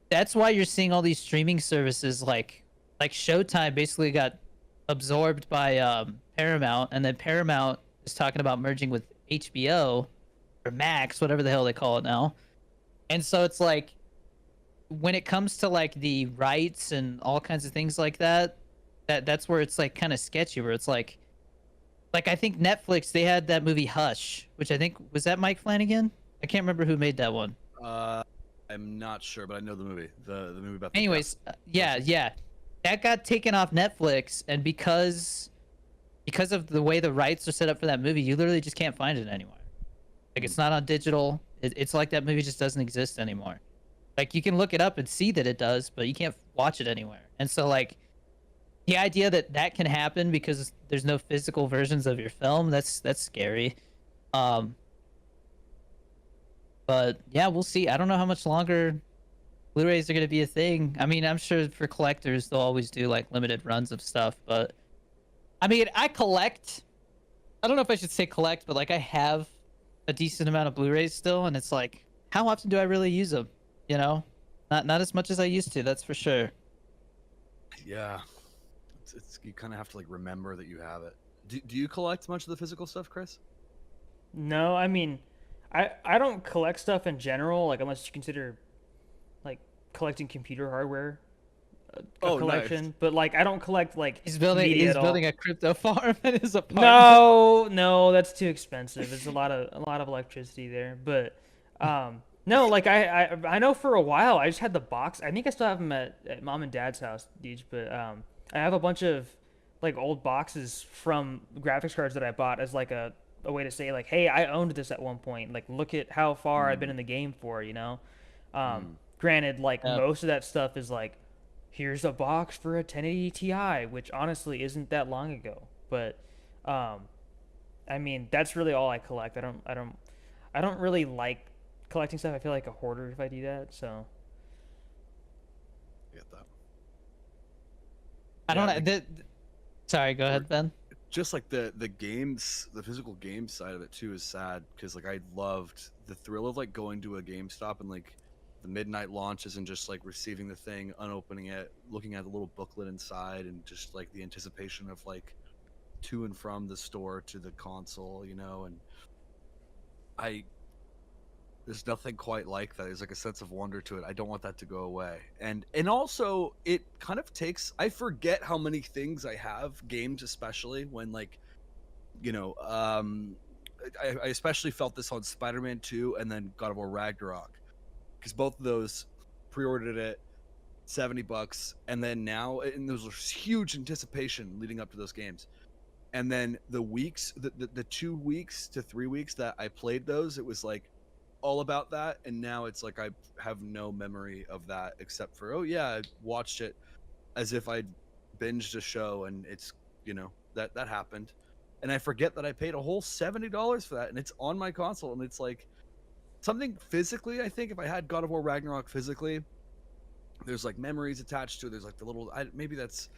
that's why you're seeing all these streaming services like Showtime basically got absorbed by Paramount, and then Paramount is talking about merging with HBO or Max, whatever the hell they call it now. And so it's like when it comes to like the rights and all kinds of things like that, that's where it's like kind of sketchy, where it's like I think Netflix, they had that movie Hush, which I think was that Mike Flanagan? I can't remember who made that one. I'm not sure, but I know the movie. The movie about. The Anyways, yeah, that got taken off Netflix, and because of the way the rights are set up for that movie, you literally just can't find it anywhere. Like it's not on digital. It's like that movie just doesn't exist anymore. Like you can look it up and see that it does, but you can't watch it anywhere. And so like the idea that that can happen because there's no physical versions of your film, that's scary. But yeah, we'll see. I don't know how much longer Blu-rays are going to be a thing. I mean, I'm sure for collectors they'll always do like limited runs of stuff, but I mean, I collect. I don't know if I should say collect, but like I have a decent amount of Blu-rays still, and it's like, how often do I really use them? You know, not as much as I used to. That's for sure. Yeah, it's you kind of have to like remember that you have it. Do you collect much of the physical stuff, Chris? No, I mean, I don't collect stuff in general, like unless you consider like collecting computer hardware a Oh, collection. nice. But like I don't collect like He's building. media He's at building all. a crypto farm in his apartment. No, that's too expensive. It's a lot of electricity there. But no, like I know for a while I just had the box. I think I still have them at mom and dad's house, Deej, but I have a bunch of like old boxes from graphics cards that I bought as like a way to say like, hey, I owned this at one point. Like look at how far I've been in the game for, you know? Granted, like Yep. most of that stuff is like, here's a box for a 1080 Ti, which honestly isn't that long ago. But I mean, that's really all I collect. I don't really like collecting stuff. I feel like a hoarder if I do that. So I get that. I don't Yeah, know. Sorry, go ahead, Ben. Just like the games, the physical game side of it too is sad because like I loved the thrill of like going to a GameStop and like the midnight launches and just like receiving the thing, unopening it, looking at the little booklet inside, and just like the anticipation of like to and from the store to the console, you know. And I there's nothing quite like that. There's like a sense of wonder to it. I don't want that to go away. And also it kind of takes, I forget how many things I have, games especially, when like, you know, I especially felt this on Spider-Man 2 and then God of War Ragnarok. Because both of those pre-ordered it $70, and then now, and there was huge anticipation leading up to those games. And then the weeks, the 2 weeks to 3 weeks that I played those, it was like all about that. And now it's like I have no memory of that except for, oh yeah, I watched it as if I'd binged a show, and it's, you know, that happened. And I forget that I paid a whole $70 for that, and it's on my console, and it's like something physically. I think if I had God of War Ragnarok physically, there's like memories attached to it. There's like the little, maybe that's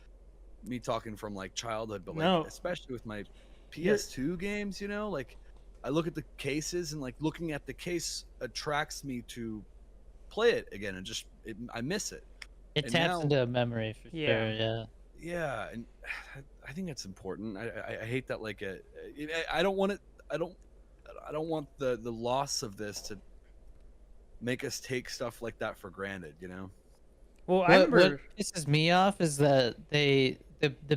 me talking from like childhood, but like no, especially with my PS2 games, you know, like I look at the cases, and like looking at the case attracts me to play it again, and just I miss it. It And taps now- into a memory for Yeah. sure. Yeah. Yeah, and I think that's important. I hate that like I don't want it. I don't want the loss of this to make us take stuff like that for granted, you know. well, I What remember. pisses me off is that the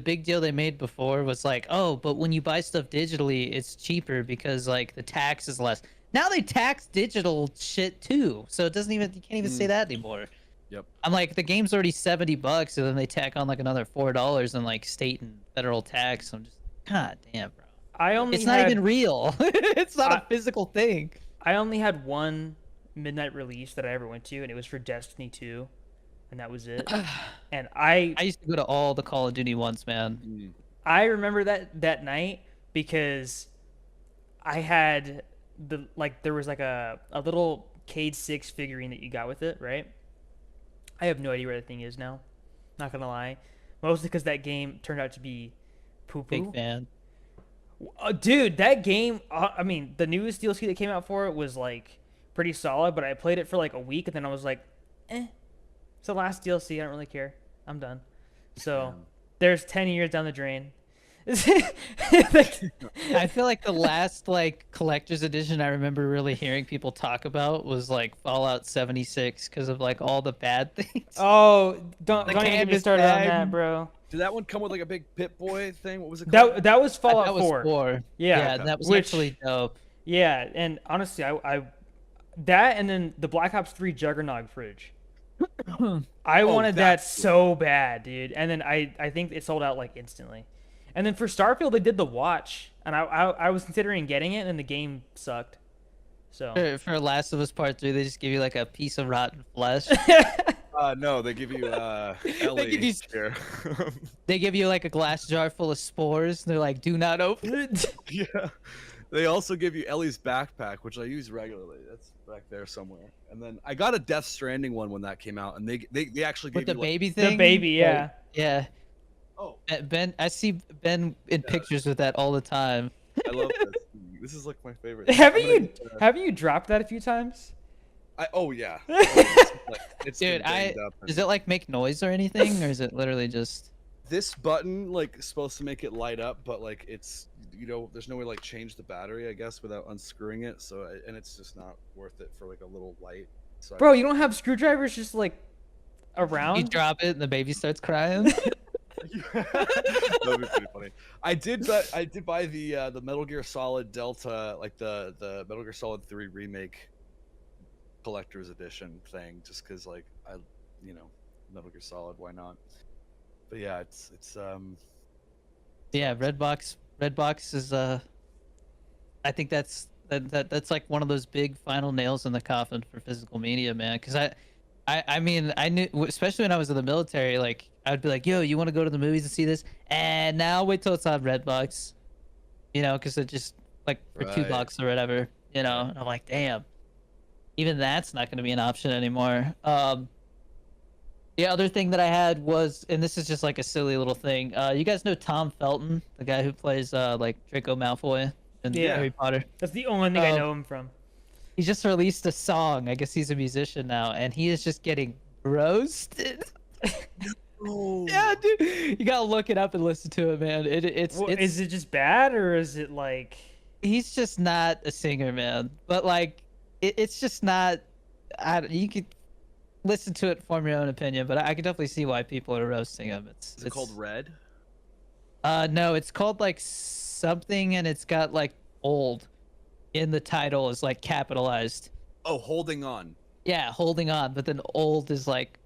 big deal they made before was like, oh, but when you buy stuff digitally, it's cheaper because like the tax is less. Now they tax digital shit too, so it doesn't even, you can't even say that anymore. Yep. I'm like, the game's already $70, and then they tack on like another $4 in like state and federal tax. I'm just, God damn, bro. I only It's not had even real. It's not I- a physical thing. I only had one midnight release that I ever went to, and it was for Destiny 2, and that was it. And I used to go to all the Call of Duty ones, man. Mm. I remember that night because I had there was like a little Cade 6 figurine that you got with it, right? I have no idea where that thing is now. Not gonna lie, mostly because that game turned out to be poo poo. Big fan. Dude, that game. I mean, the newest DLC that came out for it was like pretty solid, but I played it for like a week and then I was like, it's the last DLC. I don't really care. I'm done. So there's 10 years down the drain. I feel like the last like collector's edition I remember really hearing people talk about was like Fallout 76 because of like all the bad things. Oh, don't even get me canvas started on bag. that, bro. Did that one come with like a big Pip-Boy thing? What was it called? That was Fallout that was 4. 4. Yeah, Okay. That was Which- actually dope. Yeah, and honestly, I that and then the Black Ops 3 Juggernog fridge. I wanted that that's so bad, dude. And then I think it sold out like instantly. And then for Starfield, they did the watch, and I was considering getting it, and the game sucked. So For Last of Us Part 3, they just give you like a piece of rotten flesh. No, they give you Ellie give you- here. They give you like a glass jar full of spores, and they're like, "Do not open it." Yeah. They also give you Ellie's backpack, which I use regularly. That's back there somewhere. And then I got a Death Stranding one when that came out, and they actually gave With the you baby the thing. baby, yeah. Yeah. Oh, Ben, I see Ben in pictures with that all the time. I love this. This is like my favorite. Haven't you dropped that a few times? Oh yeah. It's Dude, been banged up and- does it like make noise or anything, or is it literally just? This button like is supposed to make it light up, but like it's there's no way to like change the battery, I guess, without unscrewing it. So and it's just not worth it for like a little light. So Bro, you don't have screwdrivers just like You around? drop it and the baby starts crying. That'd be pretty funny. I did buy the Metal Gear Solid Delta, like the Metal Gear Solid 3 remake collector's edition thing, just because like Metal Gear Solid, why not? But yeah, it's Yeah, Redbox is I think that's like one of those big final nails in the coffin for physical media, man. Because I mean, I knew, especially when I was in the military, like I'd be like, "Yo, you want to go to the movies and see this?" And now wait till it's on Redbox, because it just like for Right. $2 or whatever, And I'm like, damn, even that's not going to be an option anymore. The other thing that I had was, and this is just like a silly little thing. You guys know Tom Felton, the guy who plays like Draco Malfoy in Yeah. Harry Potter? That's the only thing I know him from. He just released a song. I guess he's a musician now, and he is just getting roasted. Oh. Yeah, dude, you gotta look it up and listen to it, man. It's Is it just bad, or is it like? he's just not a singer, man. But like, it's just not. You could listen to it, form your own opinion. But I can definitely see why people are roasting him. Is it called Red? No, it's called like something, and it's got like old in the title is like capitalized. Oh, Holding On. Yeah, holding on, but then old is like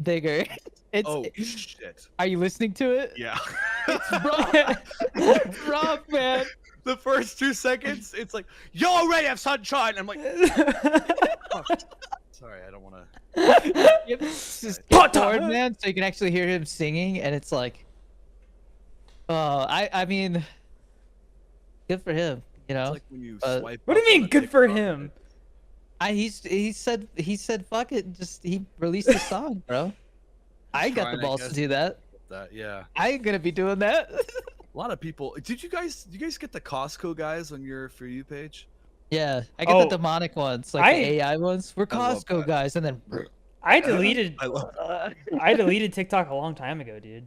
bigger. It's. Oh shit. Are you listening to it? Yeah. It's rough. It's rough, man. The first 2 seconds, it's like, "Yo, already have sunshine." I'm like, oh, sorry, I don't want to. Yep, just get bored, man, so you can actually hear him singing, and it's like, I mean, good for him, It's like when you swipe. What do you up on mean, a good for TikTok, him? He said fuck it, and just he released a song, bro. I got the Trying, I balls to guess. do that. yeah. I ain't gonna be doing that. A lot of people. Did you guys get the Costco guys on your For You page? Yeah, I get Oh, the demonic ones, like I- the AI ones. We're I love Costco that. guys, and then I deleted. I love. I deleted TikTok a long time ago, dude.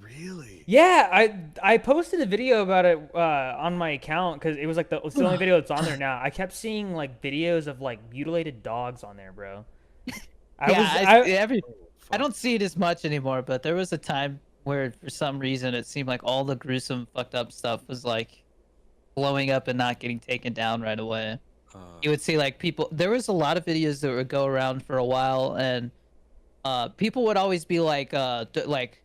Really? Yeah, I posted a video about it on my account because it was like it's the only video that's on there now. I kept seeing like videos of like mutilated dogs on there, bro. I don't see it as much anymore, but there was a time where for some reason it seemed like all the gruesome fucked up stuff was like blowing up and not getting taken down right away. You would see like people. There was a lot of videos that would go around for a while, and people would always be like, like,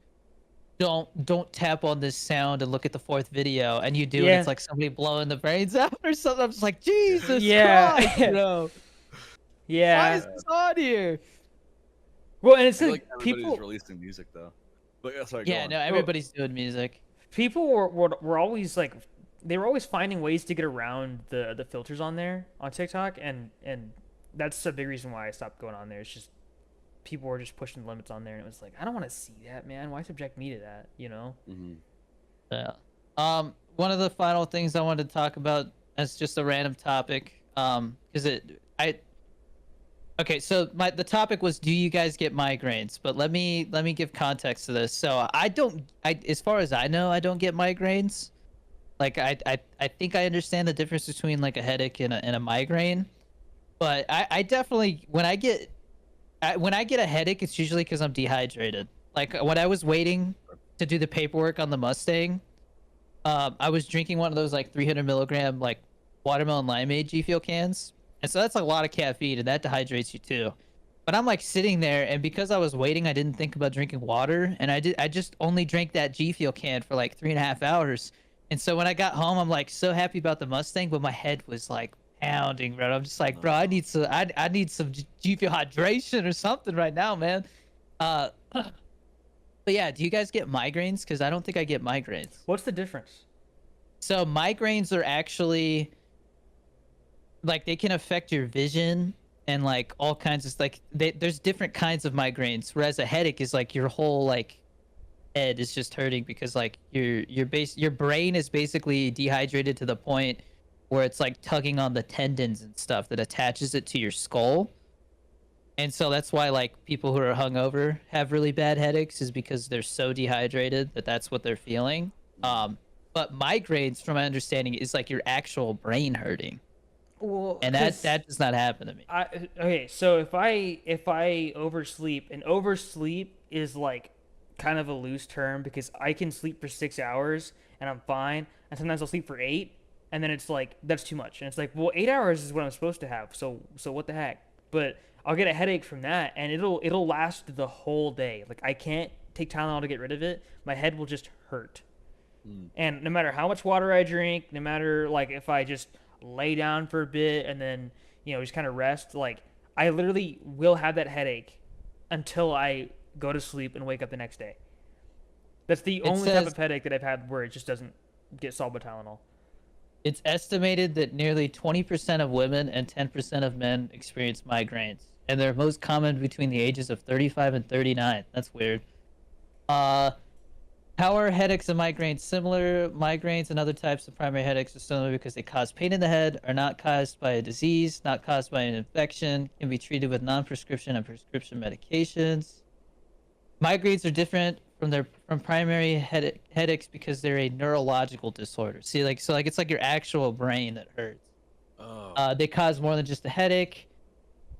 don't tap on this sound and look at the fourth video, and you do, and Yeah. it's like somebody blowing the brains out or something. I'm just like, Jesus Yeah. Christ, bro. Why Yeah. is this on here? Well, and I it's feel like like everybody's people. releasing music though. But yeah, sorry. Go Yeah, on. no, everybody's doing music. People were always like, they were always finding ways to get around the filters on there on TikTok, and that's a big reason why I stopped going on there. It's just people were just pushing the limits on there, and it was like, I don't want to see that, man. Why subject me to that? You know? Mm-hmm. Yeah. One of the final things I wanted to talk about as just a random topic, okay, so the topic was, do you guys get migraines? But let me give context to this. So as far as I know, I don't get migraines. Like I think I understand the difference between like a headache and a migraine, but I definitely when I get a headache, it's usually because I'm dehydrated. Like when I was waiting to do the paperwork on the Mustang, I was drinking one of those like 300 milligram like watermelon limeade G Fuel cans, and so that's a lot of caffeine, and that dehydrates you too. But I'm like sitting there, and because I was waiting, I didn't think about drinking water, and I just only drank that G Fuel can for like 3.5 hours. And so when I got home, I'm like so happy about the Mustang, but my head was like pounding, bro. I'm just like, bro, I need some G Fuel hydration or something right now, man. But yeah, do you guys get migraines? Because I don't think I get migraines. What's the difference? So migraines are actually like they can affect your vision and like all kinds of like there's different kinds of migraines. Whereas a headache is like your whole like head is just hurting because like your brain is basically dehydrated to the point where it's like tugging on the tendons and stuff that attaches it to your skull. And so that's why like people who are hungover have really bad headaches, is because they're so dehydrated that that's what they're feeling. But migraines, from my understanding, is like your actual brain hurting, Well, and that does not happen to me. Okay, so if I oversleep, and oversleep is like kind of a loose term because I can sleep for 6 hours and I'm fine, and sometimes I'll sleep for 8, and then it's like that's too much, and it's like, well, 8 hours is what I'm supposed to have, so what the heck? But I'll get a headache from that, and it'll last the whole day. Like I can't take Tylenol to get rid of it. My head will just hurt. And no matter how much water I drink, no matter like if I just lay down for a bit and then just kind of rest, like I literally will have that headache until I go to sleep and wake up the next day. That's the only type of headache that I've had where it just doesn't get solved by Tylenol. It's estimated that nearly 20% of women and 10% of men experience migraines, and they're most common between the ages of 35 and 39. That's weird. How are headaches and migraines similar? Migraines and other types of primary headaches are similar because they cause pain in the head, are not caused by a disease, not caused by an infection, can be treated with non-prescription and prescription medications. Migraines are different from primary headaches because they're a neurological disorder. See, it's like your actual brain that hurts. Oh. They cause more than just a headache.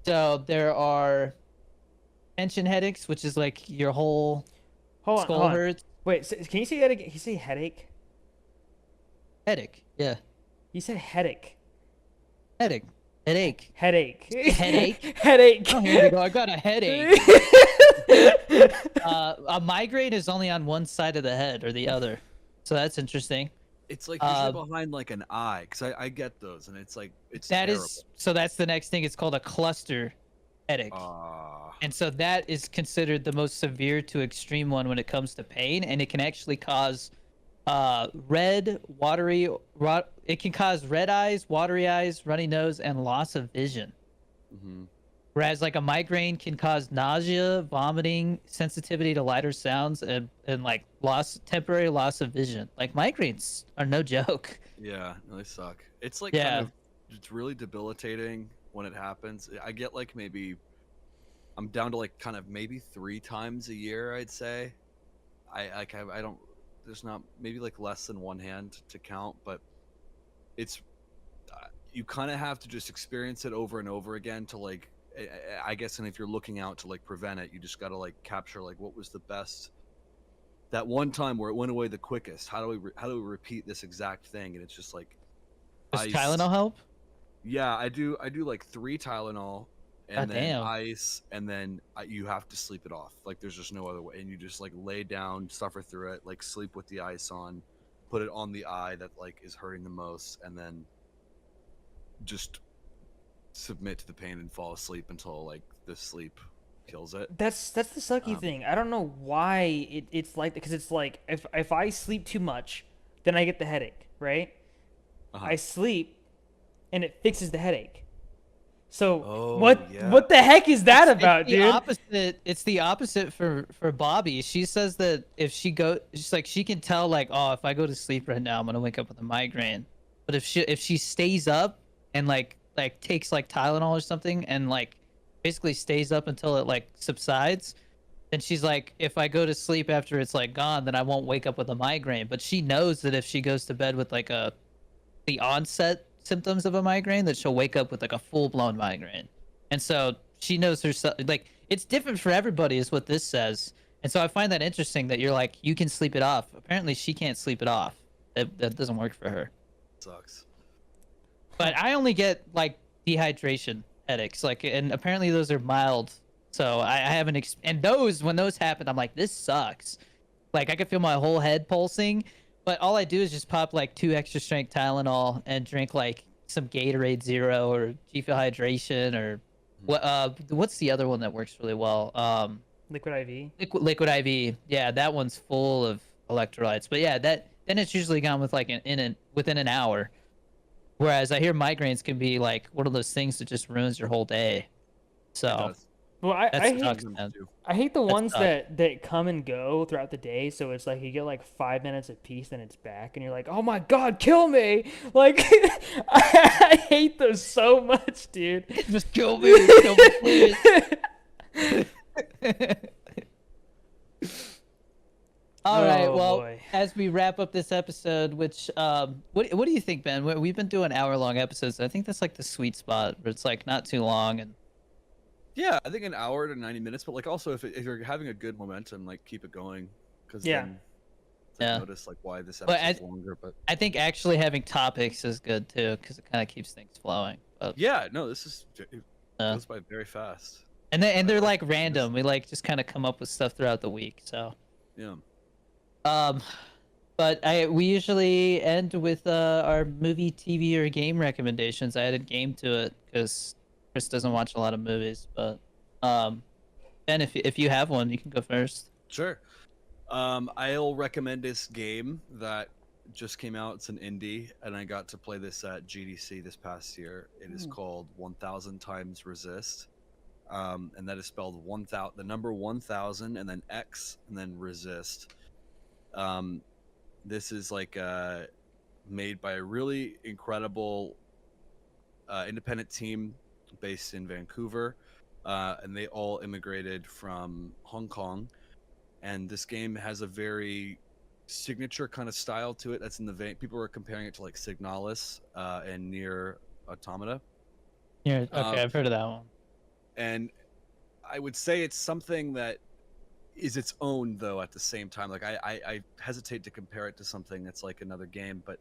So there are tension headaches, which is like your whole skull hurts. Wait, so can you say that again? You say headache? Headache, yeah. You said headache. Headache. Headache. Headache. Headache. Headache. Oh, here we go. I got a headache. A migraine is only on one side of the head or the other, so that's interesting. It's like usually behind like an eye, because I get those, and it's like it's terrible. So that's the next thing. It's called a cluster headache. And so that is considered the most severe to extreme one when it comes to pain, and it can actually cause it can cause red eyes, watery eyes, runny nose, and loss of vision. Whereas like a migraine can cause nausea, vomiting, sensitivity to lighter sounds, and like temporary loss of vision. Like migraines are no joke. Yeah, no, they suck. It's like it's really debilitating when it happens. I get like I'm down to like kind of maybe 3 times a year, I'd say. I don't, there's not, maybe like less than one hand to count, but it's you kind of have to just experience it over and over again to like, I guess, and if you're looking out to like prevent it, you just got to like capture like what was the best, that one time where it went away the quickest. How do we repeat this exact thing? And it's just like, does Tylenol help? Yeah, I do like 3 Tylenol and God then damn. ice, and then you have to sleep it off. Like there's just no other way, and you just like lay down, suffer through it, like sleep with the ice on, put it on the eye that like is hurting the most, and then just submit to the pain and fall asleep until like the sleep kills it. That's the sucky Um, thing. I don't know why it's like that, because it's like if I sleep too much, then I get the headache, right? uh-huh. I sleep, and it fixes the headache. So Oh, what yeah. what the heck is that It's about, the dude? opposite. It's the opposite for Bobby. She says that if she's like she can tell like, oh, if I go to sleep right now, I'm gonna wake up with a migraine. But if she stays up and like takes like Tylenol or something and like basically stays up until it like subsides, then she's like, if I go to sleep after it's like gone, then I won't wake up with a migraine. But she knows that if she goes to bed with like the onset symptoms of a migraine, that she'll wake up with like a full blown migraine. And so she knows herself. Like it's different for everybody, is what this says. And so I find that interesting that you're like you can sleep it off. Apparently, she can't sleep it off. That doesn't work for her. Sucks. But I only get like dehydration headaches, like, and apparently those are mild. So I haven't, and those when those happen, I'm like, this sucks. Like I can feel my whole head pulsing, but all I do is just pop like 2 extra strength Tylenol and drink like some Gatorade Zero or G Fuel Hydration or what's the other one that works really well? Liquid IV. Liquid IV. Yeah, that one's full of electrolytes. But yeah, then it's usually gone with like within an hour. Whereas I hear migraines can be like one of those things that just ruins your whole day. It So does. Well, that I sucks, hate man. I hate the ones tough. that come and go throughout the day. So it's like you get like 5 minutes of peace, then it's back, and you're like, oh my god, kill me! Like I hate those so much, dude. Just kill me, please. All right. Oh, Well, boy. as we wrap up this episode, which what do you think, Ben? We've been doing hour-long episodes. I think that's like the sweet spot, where it's like not too long and Yeah, I think an hour to 90 minutes, but like also if you're having a good momentum, like keep it going, because Yeah. then Yeah. notice like why this But episode's longer. But I think actually having topics is good too, because it kind of keeps things flowing. But, yeah, no, it uh, goes by very fast. and they're like this. random. We like just kind of come up with stuff throughout the week. So. Yeah. But we usually end with our movie, TV, or game recommendations. I added game to it because Chris doesn't watch a lot of movies. But Ben, if you have one, you can go first. Sure. I'll recommend this game that just came out. It's an indie, and I got to play this at GDC this past year. It is called 1000 Times Resist. And that is spelled 1000, the number 1000, and then X, and then resist. This is like made by a really incredible independent team based in Vancouver, and they all immigrated from Hong Kong. And this game has a very signature kind of style to it. That's in the vein. People are comparing it to like Signalis and Near Automata. Yeah, okay, I've heard of that one. And I would say it's something that is its own, though, at the same time. Like I hesitate to compare it to something that's like another game, but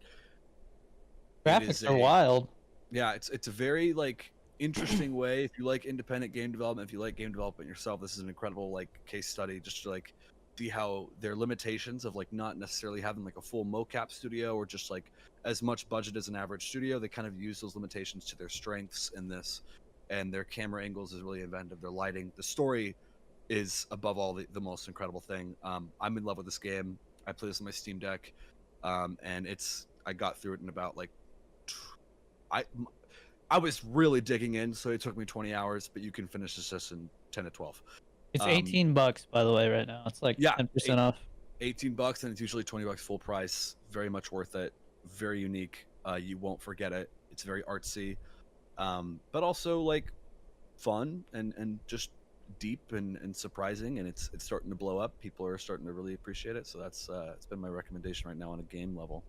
Graphics are wild. Yeah, it's a very like interesting way. If you like independent game development, if you like game development yourself, this is an incredible like case study just to like see how their limitations of like not necessarily having like a full mocap studio or just like as much budget as an average studio, they kind of use those limitations to their strengths in this. And their camera angles is really inventive. Their lighting, the story is above all the most incredible thing. I'm in love with this game. I play this on my Steam Deck, and I got through it in about like I was really digging in, so it took me 20 hours, but you can finish this just in 10 to 12. It's $18, by the way, right now. It's like 10% off. $18, and it's usually $20 full price. Very much worth it. Very unique. You won't forget it. It's very artsy, but also like fun and just deep and surprising. And it's starting to blow up. People are starting to really appreciate it. So that's it's been my recommendation right now on a game level.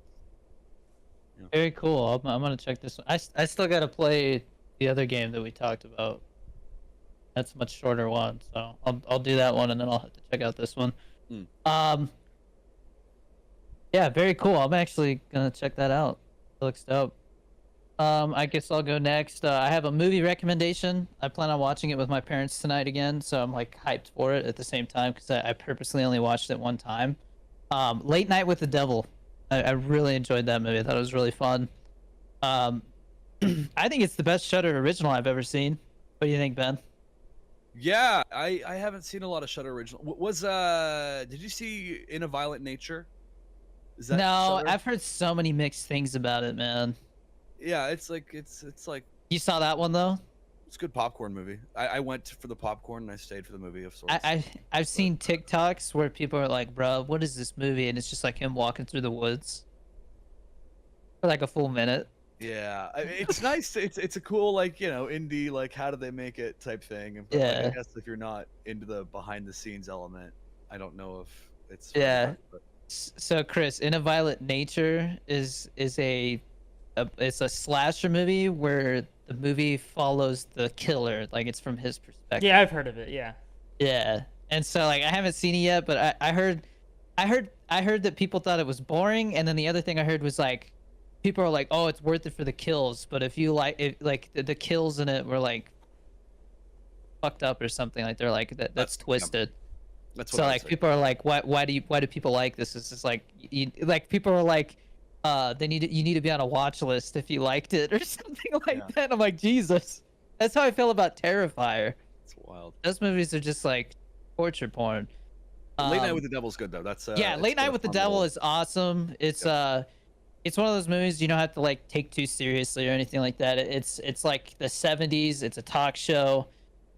Yeah. Very cool. I'm gonna check this one. I still gotta play the other game that we talked about. That's a much shorter one, so I'll do that one and then I'll have to check out this one. Yeah, very cool. I'm actually gonna check that out. It looks dope. I guess I'll go next. I have a movie recommendation. I plan on watching it with my parents tonight again, so I'm like hyped for it at the same time because I purposely only watched it one time. Late Night with the Devil. I really enjoyed that movie. I thought it was really fun. Um, I think it's the best Shudder original I've ever seen. What do you think, Ben? Yeah, I haven't seen a lot of Shudder original. Did you see In a Violent Nature? Is that No, Shudder? I've heard so many mixed things about it, man. Yeah, it's You saw that one though? a good popcorn movie. I went for the popcorn and I stayed for the movie of sorts. I've seen TikToks where people are like, "Bro, what is this movie?" And it's just like him walking through the woods for like a full minute. Yeah, it's nice. It's a cool like indie like how do they make it type thing. And like, I Yeah. guess if you're not into the behind the scenes element, I don't know if it's for Yeah. everybody, but So Chris, In a Violent Nature is it's a slasher movie where the movie follows the killer, like it's from his perspective. Yeah, I've heard of it. Yeah. Yeah. And so like I haven't seen it yet, but I heard that people thought it was boring, and then the other thing I heard was like people are like, "Oh, it's worth it for the kills," but if you like it, like the kills in it were like fucked up or something, like they're like that's yeah, twisted. that's what So I like say. people are like, why do people like this? It's just like like people are like, you need to be on a watch list if you liked it or something like Yeah. that. I'm like, Jesus. That's how I feel about Terrifier. It's wild. Those movies are just like torture porn. Late Night with the Devil's good though. That's Yeah, it's Late Night a with the fun Devil little- is awesome. It's one of those movies you don't have to like take too seriously or anything like that. It's like the 70s. It's a talk show.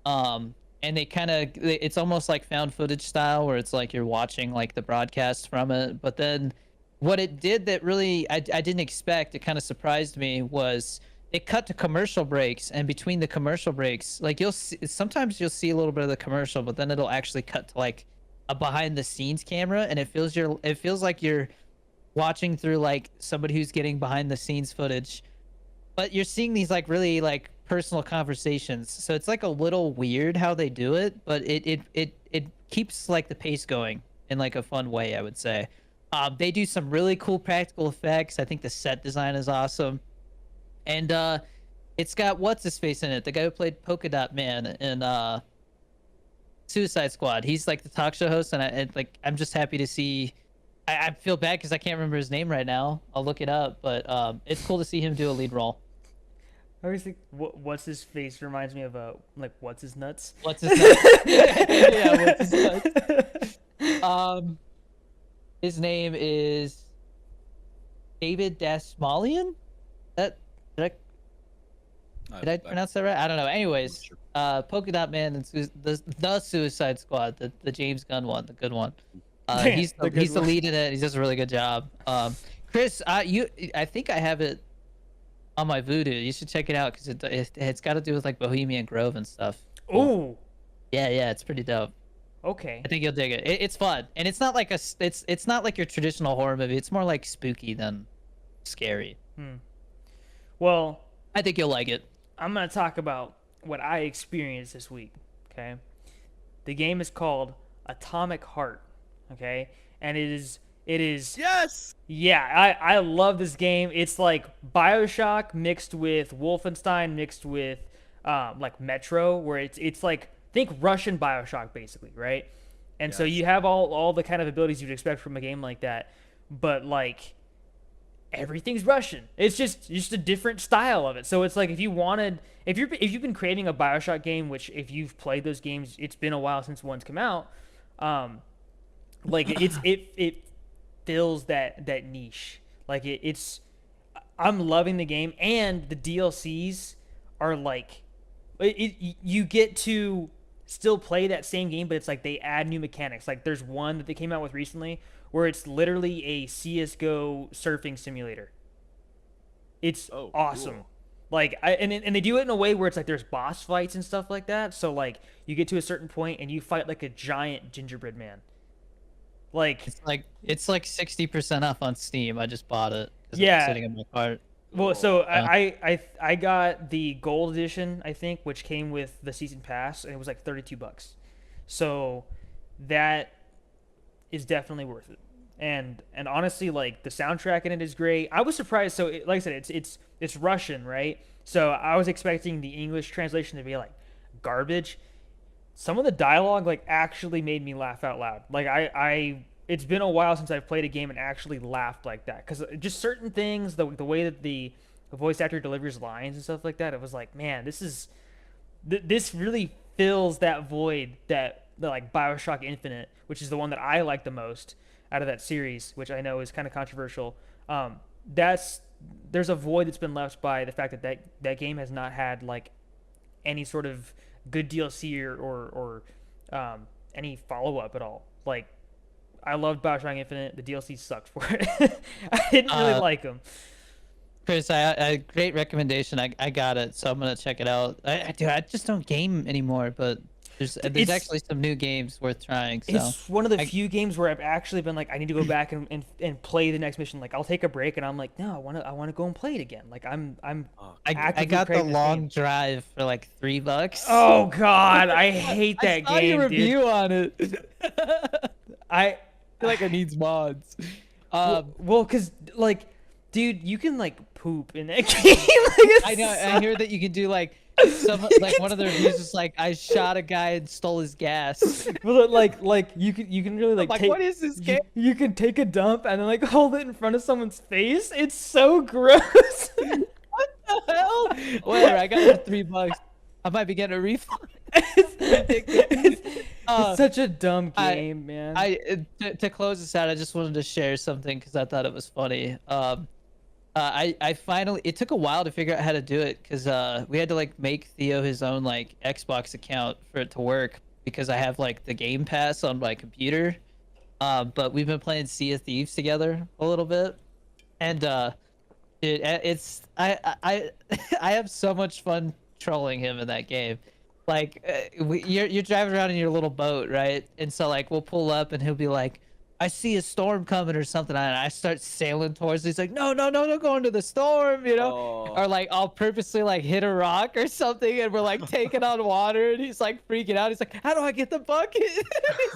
And it's almost like found footage style where it's like you're watching like the broadcast from it. But then what it did that really I didn't expect, it kind of surprised me, was it cut to commercial breaks, and between the commercial breaks, like sometimes you'll see a little bit of the commercial, but then it'll actually cut to like a behind the scenes camera, and it feels like you're watching through like somebody who's getting behind the scenes footage, but you're seeing these like really like personal conversations. So it's like a little weird how they do it, but it keeps like the pace going in like a fun way, I would say. They do some really cool practical effects. I think the set design is awesome, and it's got what's his face in it, the guy who played Polka Dot Man in Suicide Squad. He's like the talk show host, and I'm just happy to see. I feel bad because I can't remember his name right now. I'll look it up, but it's cool to see him do a lead role. I always think what's his face reminds me of like what's his nuts. What's his name? Yeah, what's his name? His name is David Dasmalian. That did I pronounce that right? I don't know. Anyways, Sure. Polka Dot Man and the Suicide Squad, the James Gunn one, the good one. He's The good the one. lead in it. He does a really good job. Chris, I think I have it on my Voodoo. You should check it out because it's got to do with like Bohemian Grove and stuff. Ooh. Yeah, it's pretty dope. Okay. I think you'll dig it. It's fun, and it's not like it's not like your traditional horror movie. It's more like spooky than scary. Well, I think you'll like it. I'm gonna talk about what I experienced this week. Okay. The game is called Atomic Heart. Okay, and it is Yes. yeah, I love this game. It's like BioShock mixed with Wolfenstein mixed with like Metro, where it's like think Russian BioShock basically, right? And so Yes. you have all the kind of abilities you'd expect from a game like that, but like everything's Russian. It's just a different style of it. So it's like if you've been craving a BioShock game, which if you've played those games, it's been a while since one's come out. Like it fills that niche. Like I'm loving the game, and the DLCs are like you get to still play that same game, but it's like they add new mechanics. Like there's one that they came out with recently where it's literally a CS:GO surfing simulator. It's Oh, awesome. cool. Like and they do it in a way where it's like there's boss fights and stuff like that. So like you get to a certain point and you fight like a giant gingerbread man. Like It's like 60% off on Steam. I just bought it. 'Cause Yeah. it's sitting in my cart. well, so Yeah. I got the gold edition, I think, which came with the season pass, and it was like $32. So that is definitely worth it and honestly, like the soundtrack in it is great. I was surprised. So, like I said, it's Russian, right? So I was expecting the English translation to be like garbage. Some of the dialogue like actually made me laugh out loud. Like it's been a while since I've played a game and actually laughed like that, because just certain things, the way that the voice actor delivers lines and stuff like that, it was like, man, this really fills that void that like BioShock Infinite, which is the one that I like the most out of that series, which I know is kind of controversial. There's a void that's been left by the fact that that game has not had like any sort of good DLC or any follow up at all. Like, I loved BioShock Infinite. The DLC sucked for it. I didn't really like them. Chris, I great recommendation. I got it, so I'm gonna check it out. Dude, I just don't game anymore, but there's actually some new games worth trying. So it's one of the few games where I've actually been like, I need to go back and play the next mission. Like, I'll take a break, and I'm like, no, I want to go and play it again. Like, I got the long drive for like $3. Oh God, I hate that game. I saw your review on it. I feel like it needs mods. Well, cause like, dude, you can like poop in that game. Like, I know. I hear that you can do like one of the reviews is like, I shot a guy and stole his gas. Well, like you can really like, what is this game? You can take a dump and then like hold it in front of someone's face. It's so gross. What the hell? Whatever. I got it for $3. I might be getting a refund. It's such a dumb game, man. To close this out, I just wanted to share something because I thought it was funny. I finally, it took a while to figure out how to do it because we had to like make Theo his own like Xbox account for it to work, because I have like the Game Pass on my computer. But we've been playing Sea of Thieves together a little bit, and dude, I have so much fun trolling him in that game. Like, you're driving around in your little boat, right? And so like we'll pull up and he'll be like, I see a storm coming or something, and I start sailing towards it. He's like, no, don't go into the storm, you know? Oh. Or like I'll purposely like hit a rock or something, and we're like taking on water, and he's like freaking out. He's like, how do I get the bucket?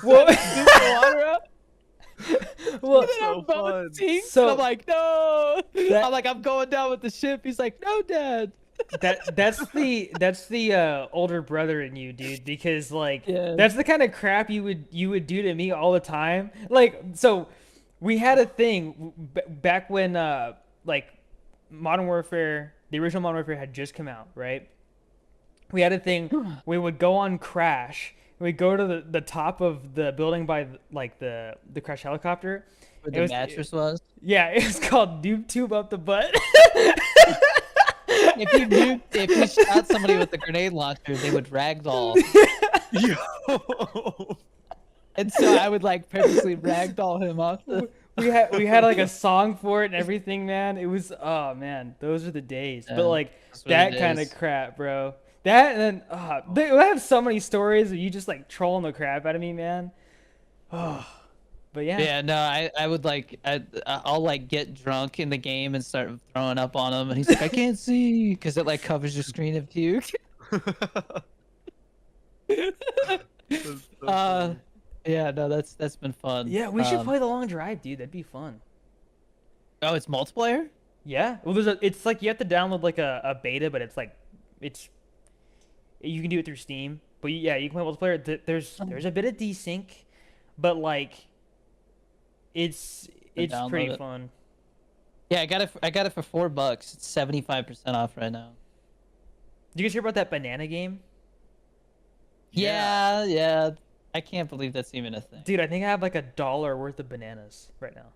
Well, the water out. Well, So fun. So I'm like, no. I'm like, I'm going down with the ship. He's like, no, Dad. That's the older brother in you, dude, because like, Yeah. that's the kind of crap you would do to me all the time. Like, so we had a thing back when like Modern Warfare, the original Modern Warfare had just come out, right? We had a thing. We would go on Crash. We'd go to the top of the building by like the crash helicopter. Where the mattress was. Yeah, it was called Noob Tube Up the Butt. If you shot somebody with a grenade launcher, they would ragdoll. Yo. And so I would like purposely ragdoll him off the. We had like a song for it and everything, man. It was, oh man, those are the days. Yeah, but like that kind of crap, bro. That, and then they have so many stories of you just like trolling the crap out of me, man. Oh, but yeah. Yeah, no, I would like I'll like get drunk in the game and start throwing up on him, and he's like, I can't see, because it like covers your screen of puke. Yeah, no, that's been fun. Yeah, we should play the long drive, dude. That'd be fun. Oh, it's multiplayer? Yeah. Well, it's like you have to download like a beta, but you can do it through Steam. But yeah, you can play multiplayer. There's a bit of desync, but like it's pretty fun. Yeah, I got it for $4. It's 75% off right now. Did you guys hear about that banana game? Yeah. I can't believe that's even a thing. Dude, I think I have like $1 worth of bananas right now.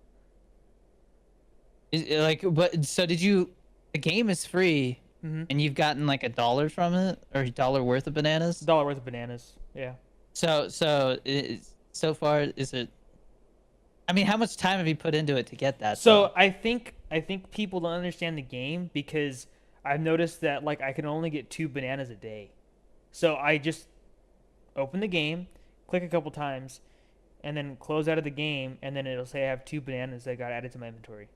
So did you? The game is free, and you've gotten like $1 from it, or $1 worth of bananas. $1 worth of bananas. Yeah. So far, is it? I mean, how much time have you put into it to get that? So I think people don't understand the game, because I've noticed that like I can only get 2 bananas a day. So I just open the game, click a couple times, and then close out of the game, and then it'll say I have 2 bananas that got added to my inventory.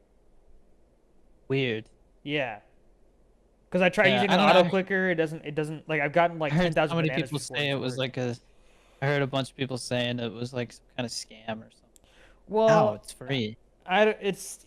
Weird. Yeah. Because I tried using an auto clicker, it doesn't like, I've gotten like 10,000 bananas. How many people say it was like I heard a bunch of people saying it was like some kind of scam or something. Well, it's free. I think it's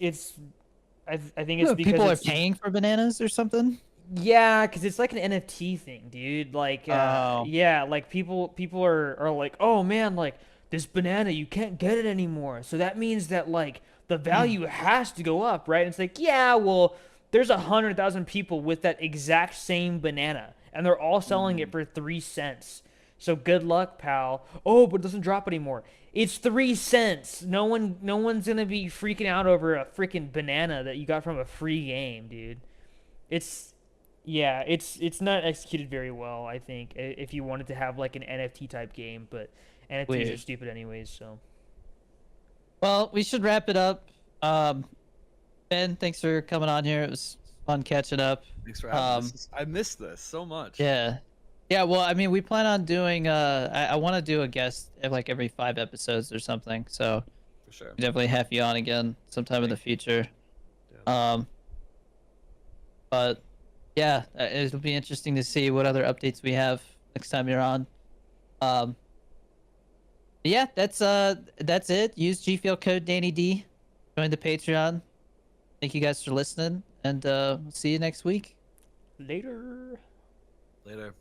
because People are it's, paying for bananas or something. yeah, because it's like an NFT thing, dude. Like, Oh. yeah, like people are like, oh man, like this banana, you can't get it anymore. So that means that like the value has to go up, right? And it's like, yeah, well, there's 100,000 people with that exact same banana, and they're all selling it for 3 cents. So good luck, pal. Oh, but it doesn't drop anymore. It's 3 cents. No one's gonna be freaking out over a freaking banana that you got from a free game, dude. It's yeah, it's not executed very well, I think, if you wanted to have like an NFT type game, but NFTs are Weird. stupid anyways, so. Well, we should wrap it up. Ben, thanks for coming on here. It was fun catching up. Thanks for having me. I missed this so much. Yeah. Yeah, well, I mean, we plan on doing I want to do a guest like every 5 episodes or something. So For sure. definitely have you on again sometime in the future. Yeah. But yeah, it'll be interesting to see what other updates we have next time you're on. Yeah, that's it. Use GFL code DannyD. Join the Patreon. Thank you guys for listening, and see you next week. Later. Later.